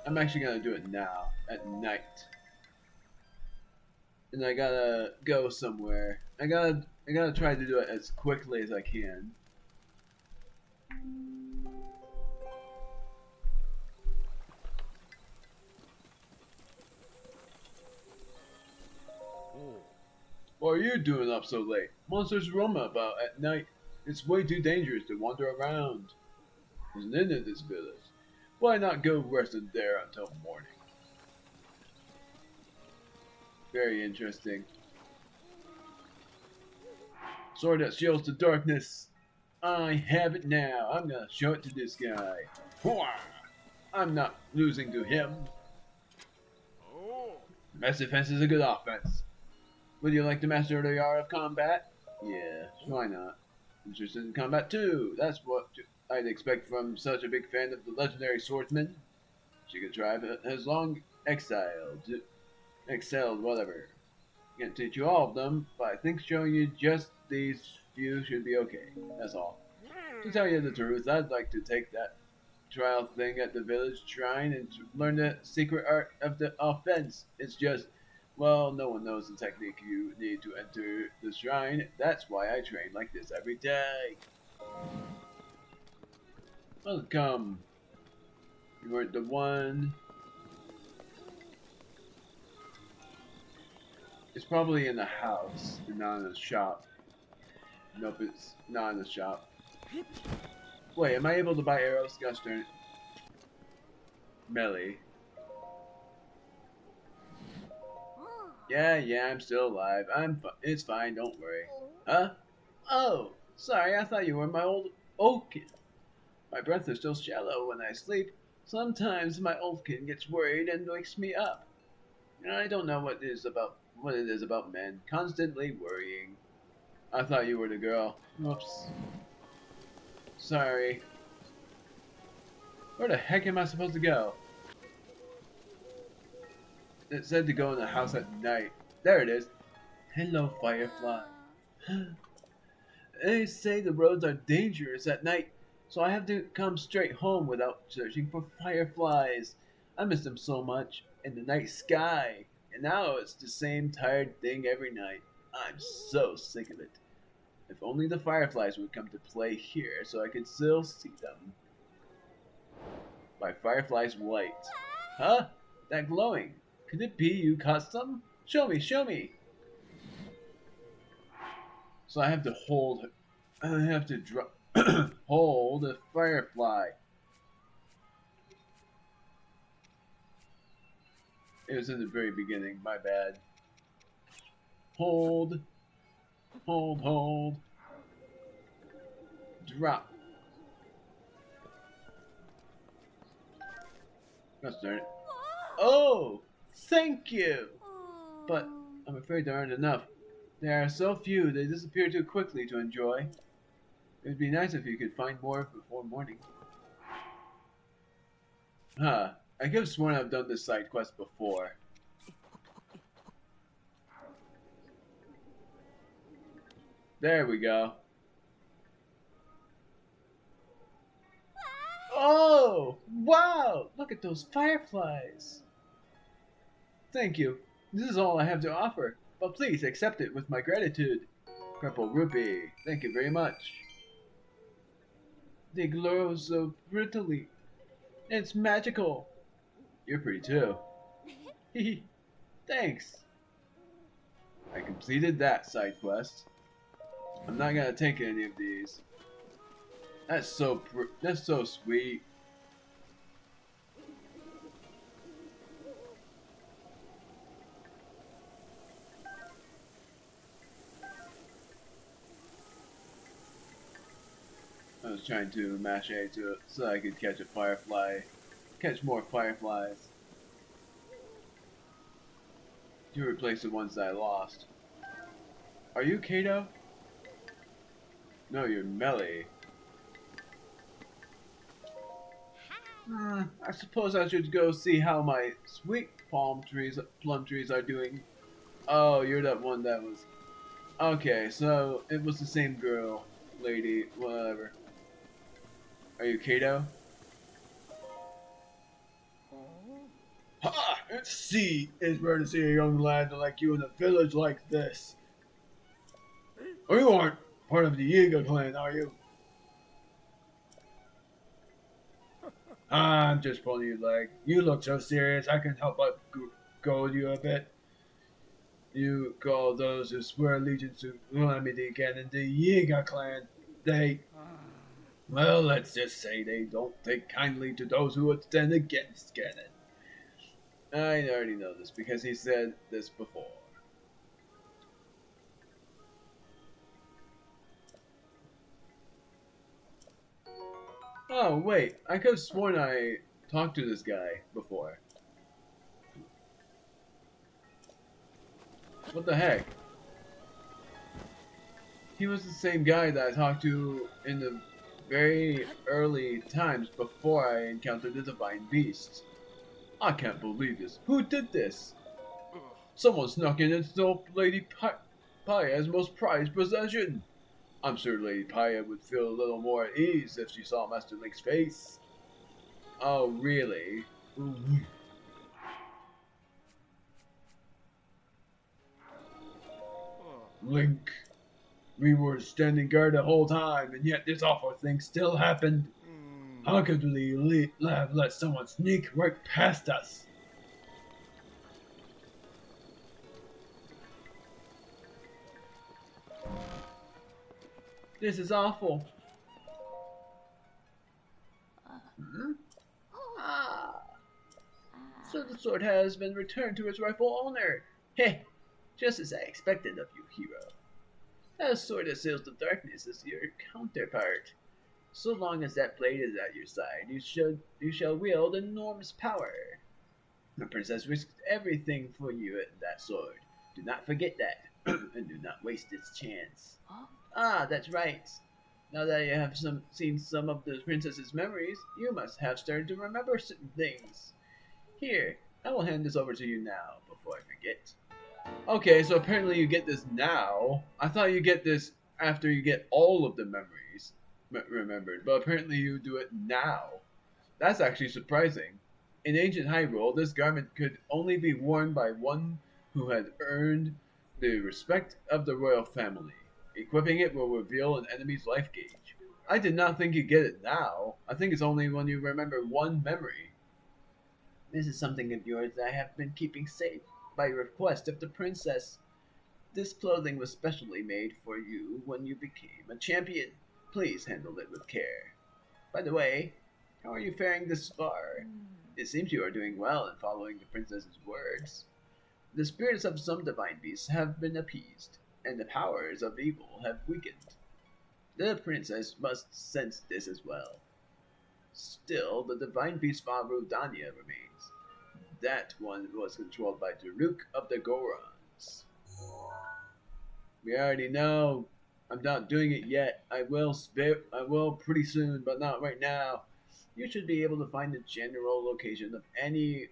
I'm actually gonna do it now at night, and I gotta go somewhere. I gotta try to do it as quickly as I can. What are you doing up so late? Monsters roam about at night. It's way too dangerous to wander around. There's an inn in this village. Why not go rest in there until morning? Very interesting. Sword that shields the darkness. I have it now. I'm gonna show it to this guy. Hwah! I'm not losing to him. Mass defense is a good offense. Would you like to master the art of combat? Yeah, why not? Interested in combat too. That's what I'd expect from such a big fan of the legendary swordsman. She could drive has long excelled, whatever. Can't teach you all of them, but I think showing you just these few should be okay. That's all. To tell you the truth, I'd like to take that trial thing at the village shrine and learn the secret art of the offense. It's just, well, no one knows the technique you need to enter the shrine. That's why I train like this every day. Welcome. You weren't the one. It's probably in the house and not in the shop. Nope, it's not in the shop. Wait, am I able to buy arrows? Gosh darn it. Melee. Yeah, I'm still alive. It's fine, don't worry. Huh? Oh, sorry, I thought you were my old oaken. My breath is still shallow when I sleep. Sometimes my oldkin gets worried and wakes me up. I don't know what it is about men constantly worrying. I thought you were the girl. Whoops. Sorry. Where the heck am I supposed to go? It said to go in the house at night. There it is. Hello, Firefly. They say the roads are dangerous at night, so I have to come straight home without searching for fireflies. I miss them so much in the night sky, and now it's the same tired thing every night. I'm so sick of it. If only the fireflies would come to play here so I could still see them. My firefly's white. Huh? That glowing. Could it be you caught some? Show me, show me. So I have to hold. I have to hold a firefly. It was in the very beginning. My bad. Hold. Hold. Drop. That's darn it. Oh! Thank you! But I'm afraid there aren't enough. There are so few, they disappear too quickly to enjoy. It would be nice if you could find more before morning. Huh. I could have sworn I've done this side quest before. There we go. Oh! Wow! Look at those fireflies! Thank you. This is all I have to offer, but please accept it with my gratitude. Purple Rupee, thank you very much. They glow so prettily. It's magical. You're pretty too. Hehe. Thanks. I completed that side quest. I'm not gonna take any of these. That's so sweet. trying to mash A to it so I could catch a firefly. Catch more fireflies. To replace the ones that I lost. Are you Kato? No, you're Melly. I suppose I should go see how my sweet plum trees are doing. Oh, you're that one that was... Okay, so it was the same girl, lady, whatever. Are you Kato? Ha! It's rare to see a young lad like you in a village like this. Oh, you aren't part of the Yiga clan, are you? I'm just pulling your leg. You look so serious, I can help but goad you a bit. You call those who swear allegiance to Calamity Ganon the Yiga clan. Well, let's just say they don't take kindly to those who would stand against Ganon. I already know this because he said this before. Oh, wait. I could have sworn I talked to this guy before. What the heck? He was the same guy that I talked to in the very early times before I encountered the Divine Beast. I can't believe this. Who did this? Someone snuck in and stole Lady Paya's most prized possession. I'm sure Lady Paya would feel a little more at ease if she saw Master Link's face. Oh, really? Link, we were standing guard the whole time, and yet this awful thing still happened. How could we let someone sneak right past us? This is awful. So the sword has been returned to its rightful owner. Heh, just as I expected of you, hero. That sword that sails the darkness is your counterpart. So long as that blade is at your side, you shall wield enormous power. The princess risked everything for you at that sword. Do not forget that, and do not waste its chance. Ah, that's right. Now that you have seen some of the princess's memories, you must have started to remember certain things. Here, I will hand this over to you now, before I forget. Okay, so apparently you get this now. I thought you get this after you get all of the memories remembered, but apparently you do it now. That's actually surprising. In ancient Hyrule, this garment could only be worn by one who had earned the respect of the royal family. Equipping it will reveal an enemy's life gauge. I did not think you get it now. I think it's only when you remember one memory. This is something of yours that I have been keeping safe by request of the princess. This clothing was specially made for you when you became a champion. Please handle it with care. By the way, how are you faring this far? It seems you are doing well in following the princess's words. The spirits of some divine beasts have been appeased, and the powers of evil have weakened. The princess must sense this as well. Still, the divine beast Faru Danya remains. That one was controlled by Daruk of the Gorons. We already know. I'm not doing it yet. I will pretty soon, but not right now. You should be able to find the general location of any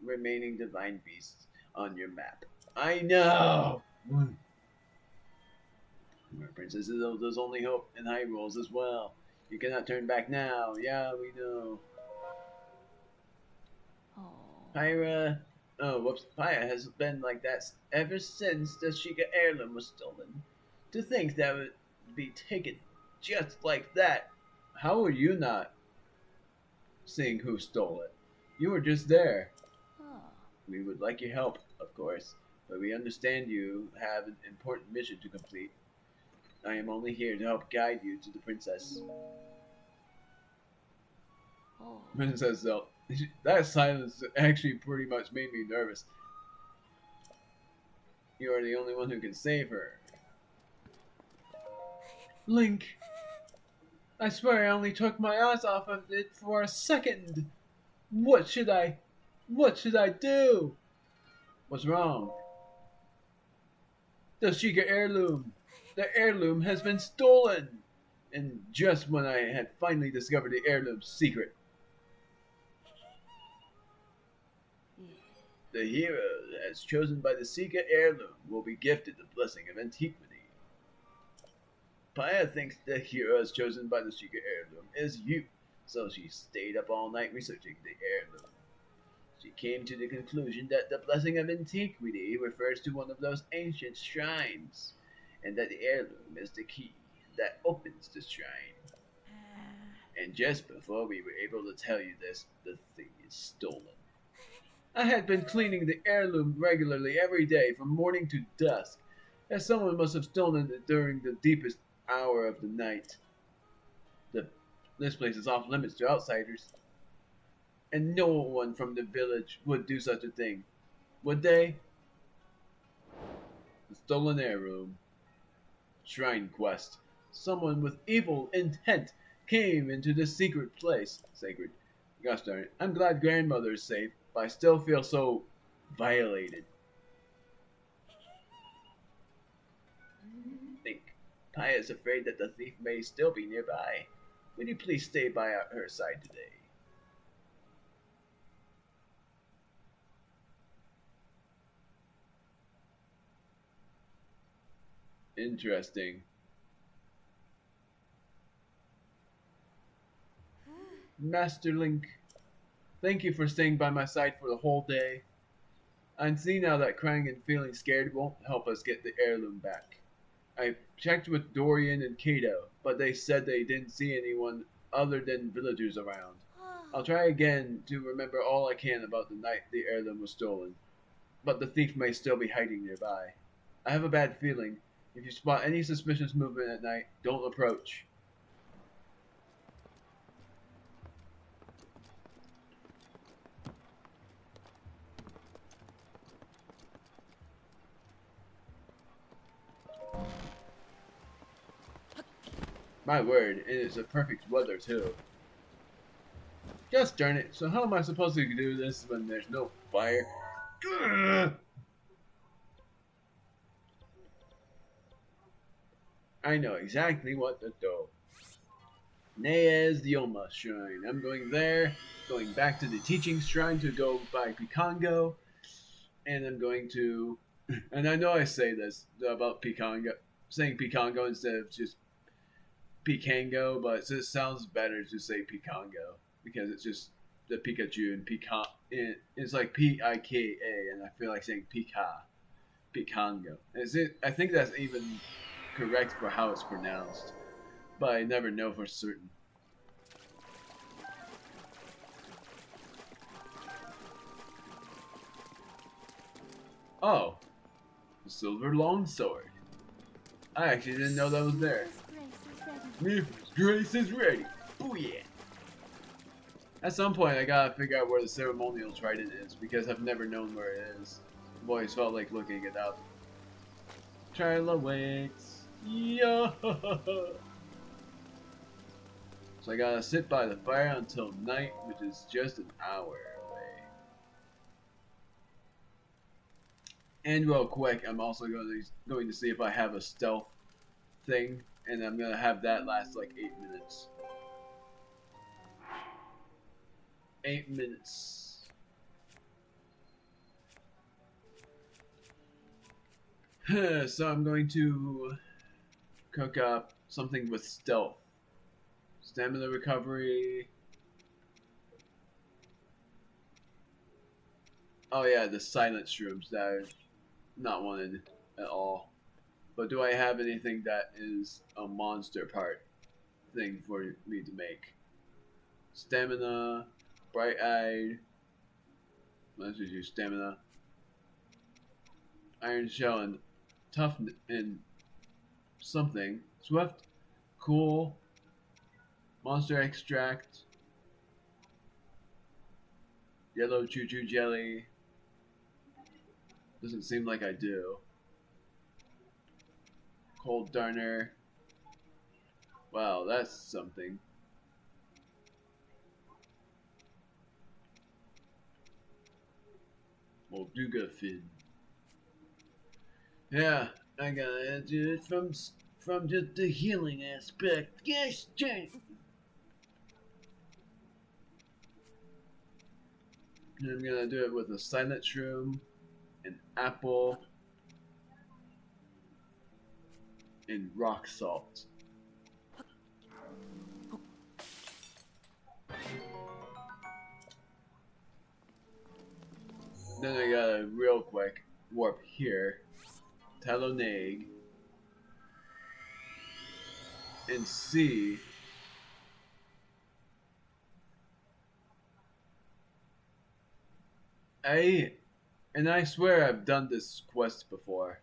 remaining divine beasts on your map. I know! Princess Zelda's only hope in Hyrule's as well. You cannot turn back now. Yeah, we know. Pyra... Oh, whoops. Pyra has been like that ever since the Sheikah heirloom was stolen. To think that would be taken just like that. How were you not seeing who stole it? You were just there. We would like your help, of course, but we understand you have an important mission to complete. I am only here to help guide you to the princess. Princess Zelda. That silence actually pretty much made me nervous. You are the only one who can save her. Link. I swear I only took my eyes off of it for a second. What should I... What should I do? What's wrong? The Sheikah heirloom! The heirloom has been stolen! And just when I had finally discovered the heirloom's secret, the hero as chosen by the Sheikah heirloom will be gifted the blessing of antiquity. Paya thinks the hero as chosen by the Sheikah heirloom is you, so she stayed up all night researching the heirloom. She came to the conclusion that the blessing of antiquity refers to one of those ancient shrines, and that the heirloom is the key that opens the shrine. And just before we were able to tell you this, the thing is stolen. I had been cleaning the heirloom regularly every day from morning to dusk, as someone must have stolen it during the deepest hour of the night. This place is off limits to outsiders, and no one from the village would do such a thing, would they? The stolen heirloom. Shrine quest. Someone with evil intent came into this secret place. Sacred. Gosh darn it. I'm glad grandmother is safe, but I still feel so violated. Think. Paya is afraid that the thief may still be nearby. Would you please stay by her side today? Interesting. Master Link, thank you for staying by my side for the whole day. I see now that crying and feeling scared won't help us get the heirloom back. I checked with Dorian and Kato, but they said they didn't see anyone other than villagers around. I'll try again to remember all I can about the night the heirloom was stolen, but the thief may still be hiding nearby. I have a bad feeling. If you spot any suspicious movement at night, don't approach. My word, and it's a perfect weather too. Just darn it, so how am I supposed to do this when there's no fire? Ugh! I know exactly what to do. Nea's the Yoma Shrine. I'm going there, going back to the teaching shrine to go by Picongo, and I'm going to... And I know I say this about Picongo, saying Picongo instead of just Picango, but it just sounds better to say Picongo because it's just the Pikachu and Picon. It's like Pika, and I feel like saying Picongo. Is it? I think that's even correct for how it's pronounced, but I never know for certain. Oh, the silver longsword. I actually didn't know that was there. Mistress Grace is ready. Oh yeah. At some point, I gotta figure out where the ceremonial trident is because I've never known where it is. I've always felt like looking it up. Trial awaits. Yeah. So I gotta sit by the fire until night, which is just an hour away. And real quick, I'm also going to see if I have a stealth thing, and I'm gonna have that last like 8 minutes. 8 minutes. So I'm going to cook up something with stealth. Stamina recovery. Oh yeah, the silent shrooms that are not wanted at all. But do I have anything that is a monster part thing for me to make? Stamina, bright-eyed. Let's just use stamina. Iron shell and tough and something. Swift, cool. Monster extract. Yellow choo-choo jelly. Doesn't seem like I do. Cold Darner. Wow, that's something. Molduga fin. Yeah, I gotta do it from just the healing aspect. Yes, dang. And I'm gonna do it with a silent shroom, an apple, and rock salt. Then I gotta real quick warp here, Taloneg, and see. I swear I've done this quest before.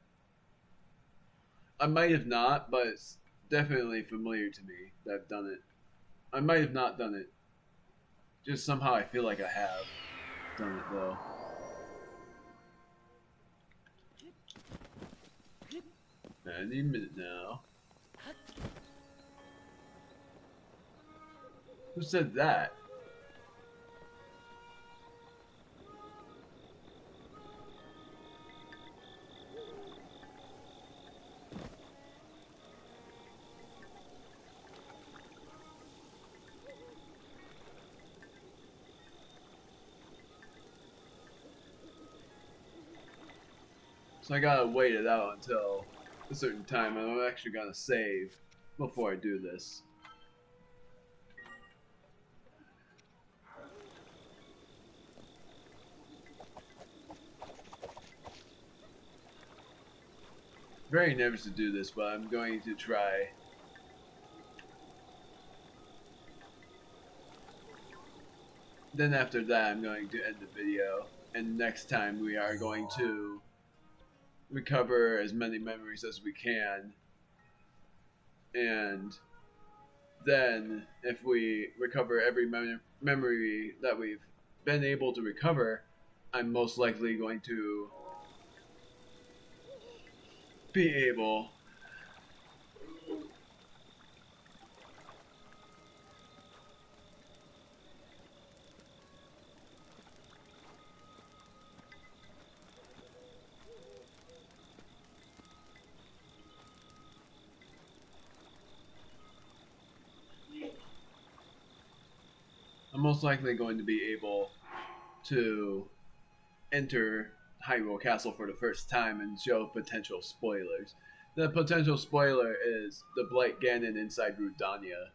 I might have not, but it's definitely familiar to me that I've done it. I might have not done it. Just somehow I feel like I have done it though. Any minute now. Who said that? So I gotta wait it out until a certain time, and I'm actually gonna save before I do this. Very nervous to do this, but I'm going to try. Then after that, I'm going to end the video, and next time we are going to recover as many memories as we can, and then if we recover every memory that we've been able to recover, I'm most likely going to be able I'm most likely going to be able to enter Hyrule Castle for the first time and show potential spoilers. The potential spoiler is the Blight Ganon inside Rudania.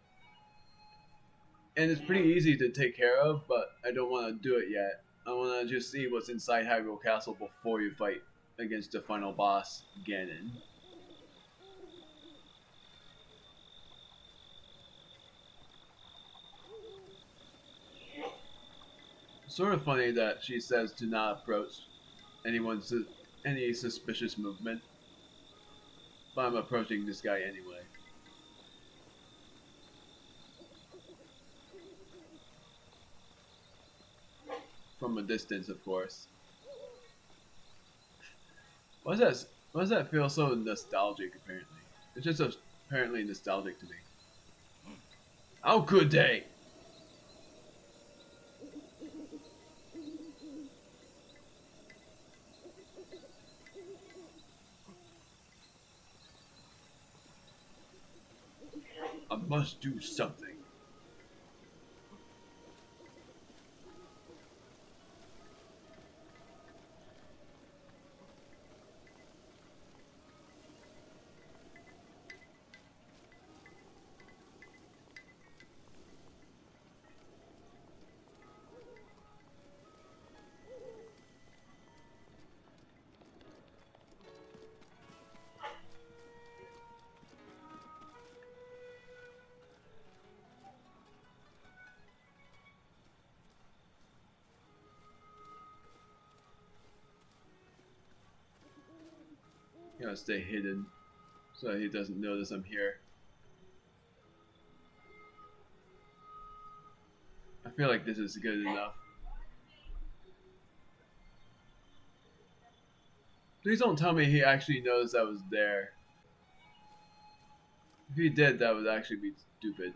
And it's pretty easy to take care of, but I don't want to do it yet. I want to just see what's inside Hyrule Castle before you fight against the final boss, Ganon. Sort of funny that she says to not approach any suspicious movement, but I'm approaching this guy anyway. From a distance, of course. Why does that feel so nostalgic? Apparently, it's just apparently nostalgic to me. How could they? I must do something. Gotta stay hidden so that he doesn't notice I'm here. I feel like this is good enough. Please don't tell me he actually knows I was there. If he did, that would actually be stupid.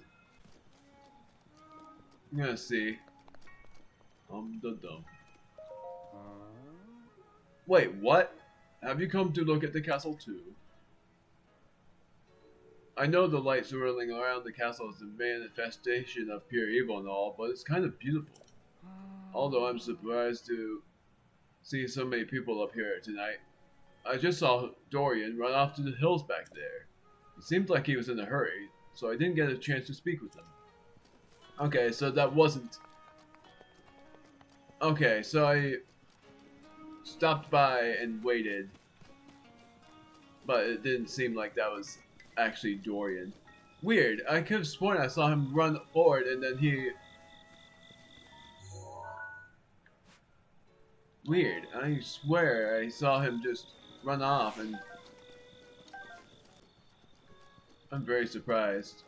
I'm gonna see. Dum. Wait, what? Have you come to look at the castle too? I know the light swirling around the castle is a manifestation of pure evil and all, but it's kind of beautiful. Although I'm surprised to see so many people up here tonight. I just saw Dorian run off to the hills back there. It seemed like he was in a hurry, so I didn't get a chance to speak with him. Okay, so that wasn't... Okay, so I stopped by and waited, but it didn't seem like that was actually Dorian. Weird, I could have sworn I saw him run forward and then he... Weird, I swear I saw him just run off and... I'm very surprised.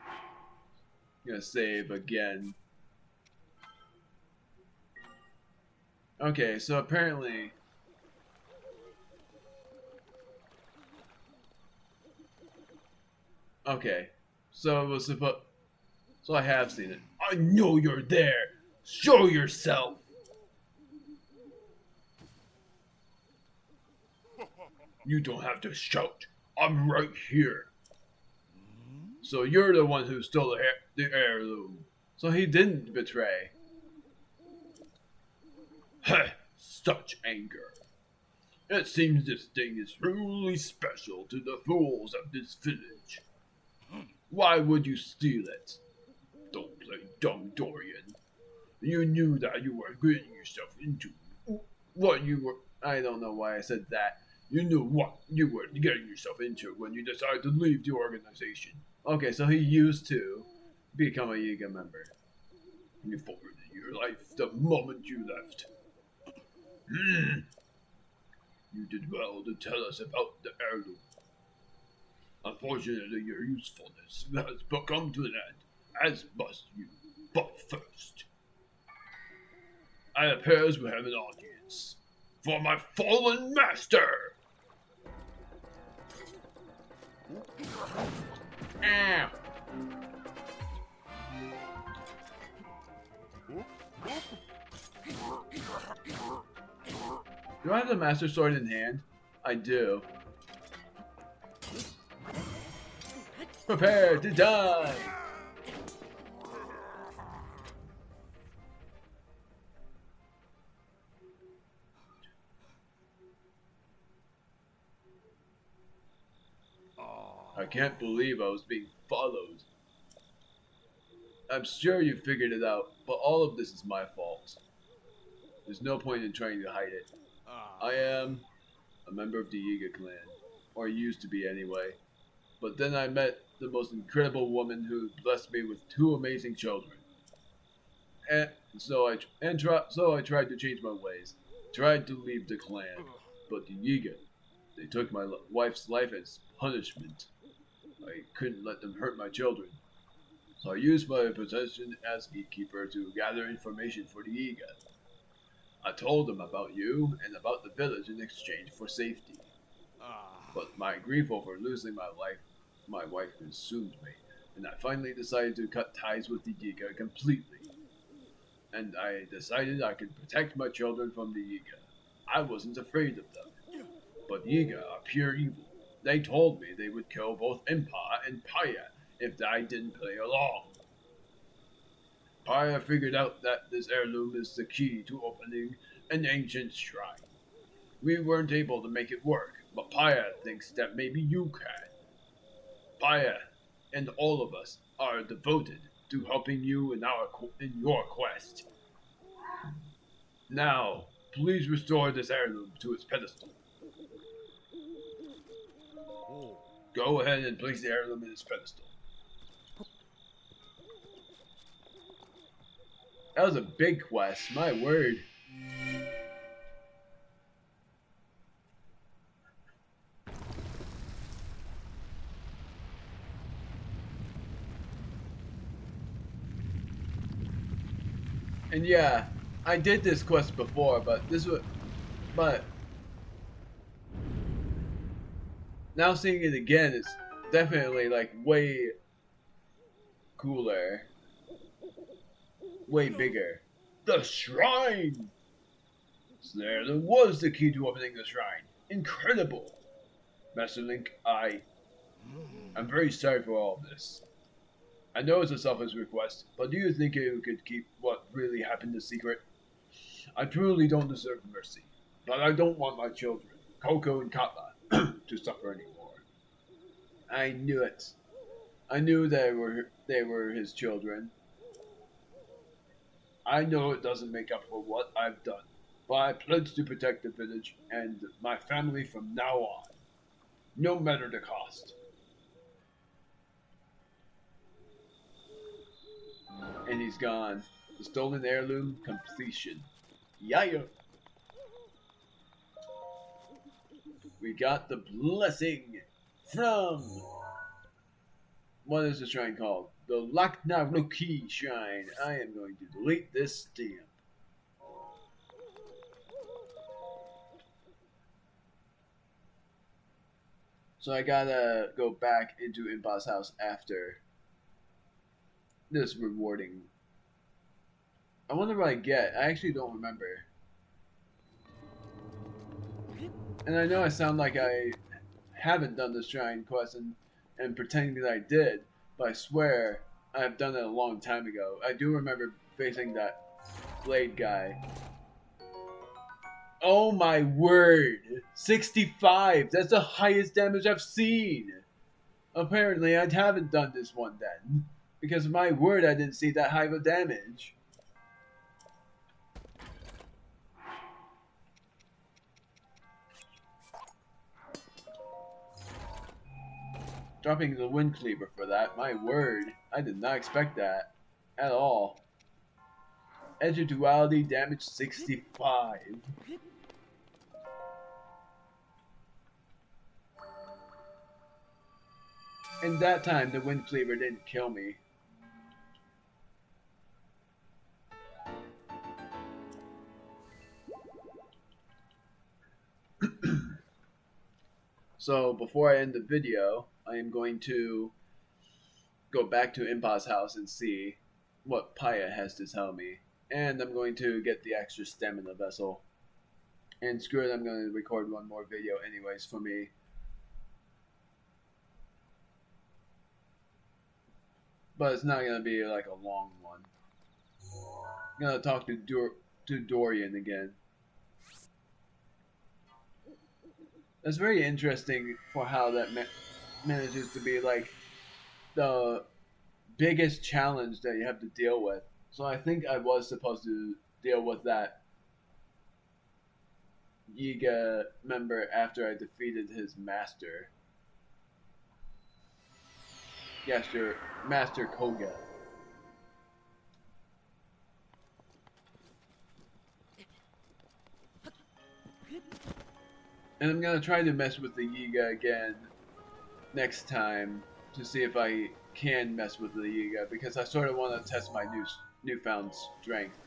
I'm gonna save again. Okay, so apparently... Okay, so it was supposed... So I have seen it. I know you're there! Show yourself! You don't have to shout. I'm right here. So you're the one who stole the heirloom. So he didn't betray. Heh, such anger. It seems this thing is truly special to the fools of this village. Why would you steal it? Don't play dumb, Dorian. You knew that you were getting yourself into. What you were... I don't know why I said that. You knew what you were getting yourself into when you decided to leave the organization. Okay, so he used to become a Yiga member. You forwarded your life the moment you left. You did well to tell us about the heirloom. Unfortunately, your usefulness has come to an end, as must you. But first, it appears we have an audience for my fallen master! Ow! Do I have the Master Sword in hand? I do. Prepare to die! I can't believe I was being followed. I'm sure you figured it out, but all of this is my fault. There's no point in trying to hide it. I am a member of the Yiga clan, or used to be anyway. But then I met the most incredible woman who blessed me with 2 amazing children. And so I tried to change my ways, tried to leave the clan, but the Yiga, they took my wife's life as punishment. I couldn't let them hurt my children. So I used my position as gatekeeper to gather information for the Yiga. I told them about you and about the village in exchange for safety. But my grief over losing my wife consumed me, and I finally decided to cut ties with the Yiga completely. And I decided I could protect my children from the Yiga. I wasn't afraid of them. But Yiga are pure evil. They told me they would kill both Impa and Paya if I didn't play along. Paya figured out that this heirloom is the key to opening an ancient shrine. We weren't able to make it work, but Paya thinks that maybe you can. Paya and all of us are devoted to helping you in your quest. Now, please restore this heirloom to its pedestal. Go ahead and place the heirloom in its pedestal. That was a big quest, my word. And yeah, I did this quest before, but Now seeing it again, it's definitely like way cooler, way bigger. The shrine! So there was the key to opening the shrine. Incredible! Master Link, I'm very sorry for all of this. I know it's a selfish request, but do you think you could keep what really happened a secret? I truly don't deserve mercy, but I don't want my children, Coco and Katla, to suffer anymore. I knew it. I knew they were his children. I know it doesn't make up for what I've done, but I pledge to protect the village and my family from now on, no matter the cost. And he's gone. The stolen heirloom completion. Yeah. We got the blessing from... What is the shrine called? The Laknaruki Shrine. I am going to delete this stamp. So I gotta go back into Impa's house after this rewarding. I wonder what I get. I actually don't remember. And I know I sound like I haven't done this shrine quest and pretending that I did, but I swear I've done it a long time ago. I do remember facing that blade guy. Oh my word! 65! That's the highest damage I've seen! Apparently I haven't done this one then. Because my word, I didn't see that high of a damage. Dropping the wind cleaver for that, my word. I did not expect that. At all. Edge of duality, damage 65. And that time, the wind cleaver didn't kill me. So, before I end the video, I am going to go back to Impa's house and see what Paya has to tell me. And I'm going to get the extra stamina vessel. And screw it, I'm going to record one more video anyways for me. But it's not going to be like a long one. I'm going to talk to Dorian again. It's very interesting for how that manages to be like the biggest challenge that you have to deal with. So I think I was supposed to deal with that Yiga member after I defeated his master. Yes, your Master Koga. And I'm gonna try to mess with the Yiga again next time to see if I can mess with the Yiga, because I sort of want to test my newfound strength.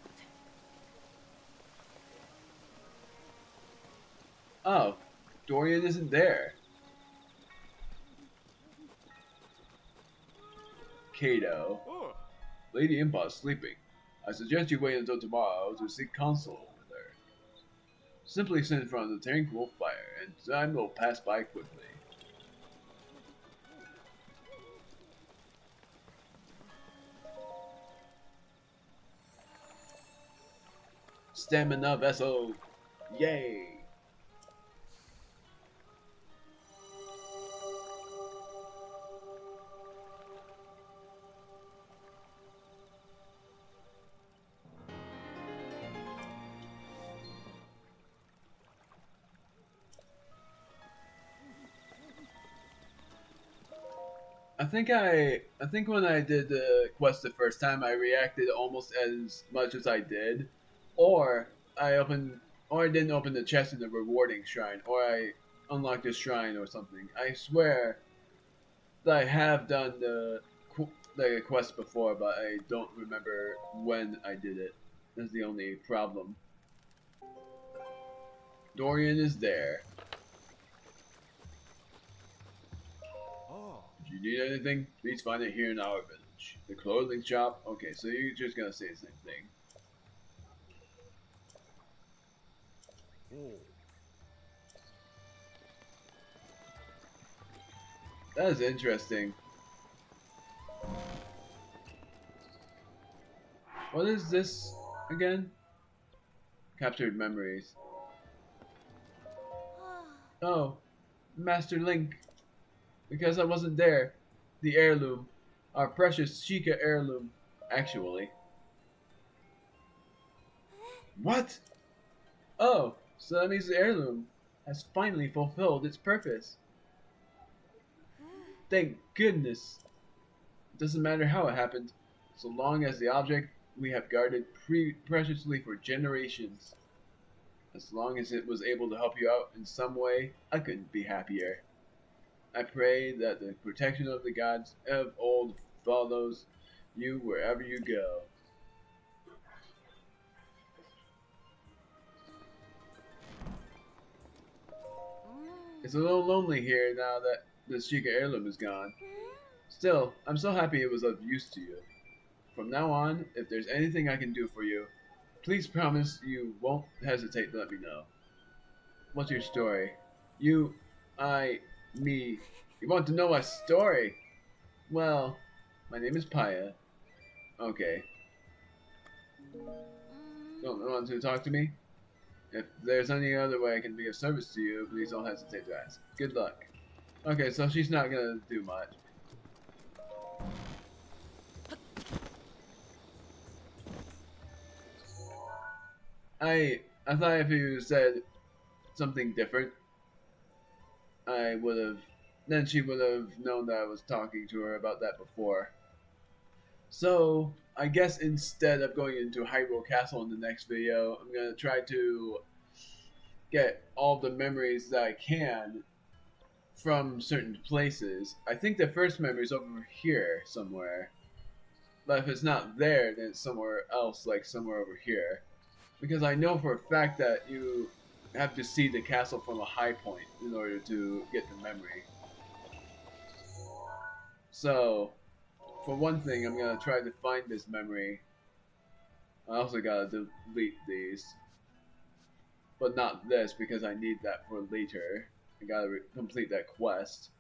Oh, Dorian isn't there. Kato. Lady Impa is sleeping. I suggest you wait until tomorrow to seek counsel with her. Simply sit in front of the tranquil fire, and time will pass by quickly. Stamina vessel! Yay! I think when I did the quest the first time, I reacted almost as much as I did, or I didn't open the chest in the rewarding shrine, or I unlocked a shrine or something. I swear that I have done the quest before, but I don't remember when I did it. That's the only problem. Dorian is there. If you need anything, please find it here in our village. The clothing shop. Okay, so you're just gonna say the same thing. That is interesting. What is this again? Captured memories. Oh, Master Link. Because I wasn't there. The heirloom. Our precious Sheikah heirloom. Actually. What? Oh, so that means the heirloom has finally fulfilled its purpose. Thank goodness. It doesn't matter how it happened, so long as the object we have guarded preciously for generations. As long as it was able to help you out in some way, I couldn't be happier. I pray that the protection of the gods of old follows you wherever you go. It's a little lonely here now that the Sheikah heirloom is gone. Still, I'm so happy it was of use to you. From now on, if there's anything I can do for you, please promise you won't hesitate to let me know. What's your story? You, me. You want to know my story? Well, my name is Paya. Okay. Don't want to talk to me? If there's any other way I can be of service to you, please don't hesitate to ask. Good luck. Okay, so she's not gonna do much. I thought if you said something different, I would have. Then she would have known that I was talking to her about that before. So I guess instead of going into Hyrule Castle in the next video, I'm gonna try to get all the memories that I can from certain places. I think the first memory is over here somewhere. But if it's not there, then it's somewhere else, like somewhere over here. Because I know for a fact that you have to see the castle from a high point in order to get the memory. So, for one thing, I'm gonna try to find this memory. I also gotta delete these. But not this, because I need that for later. I gotta complete that quest.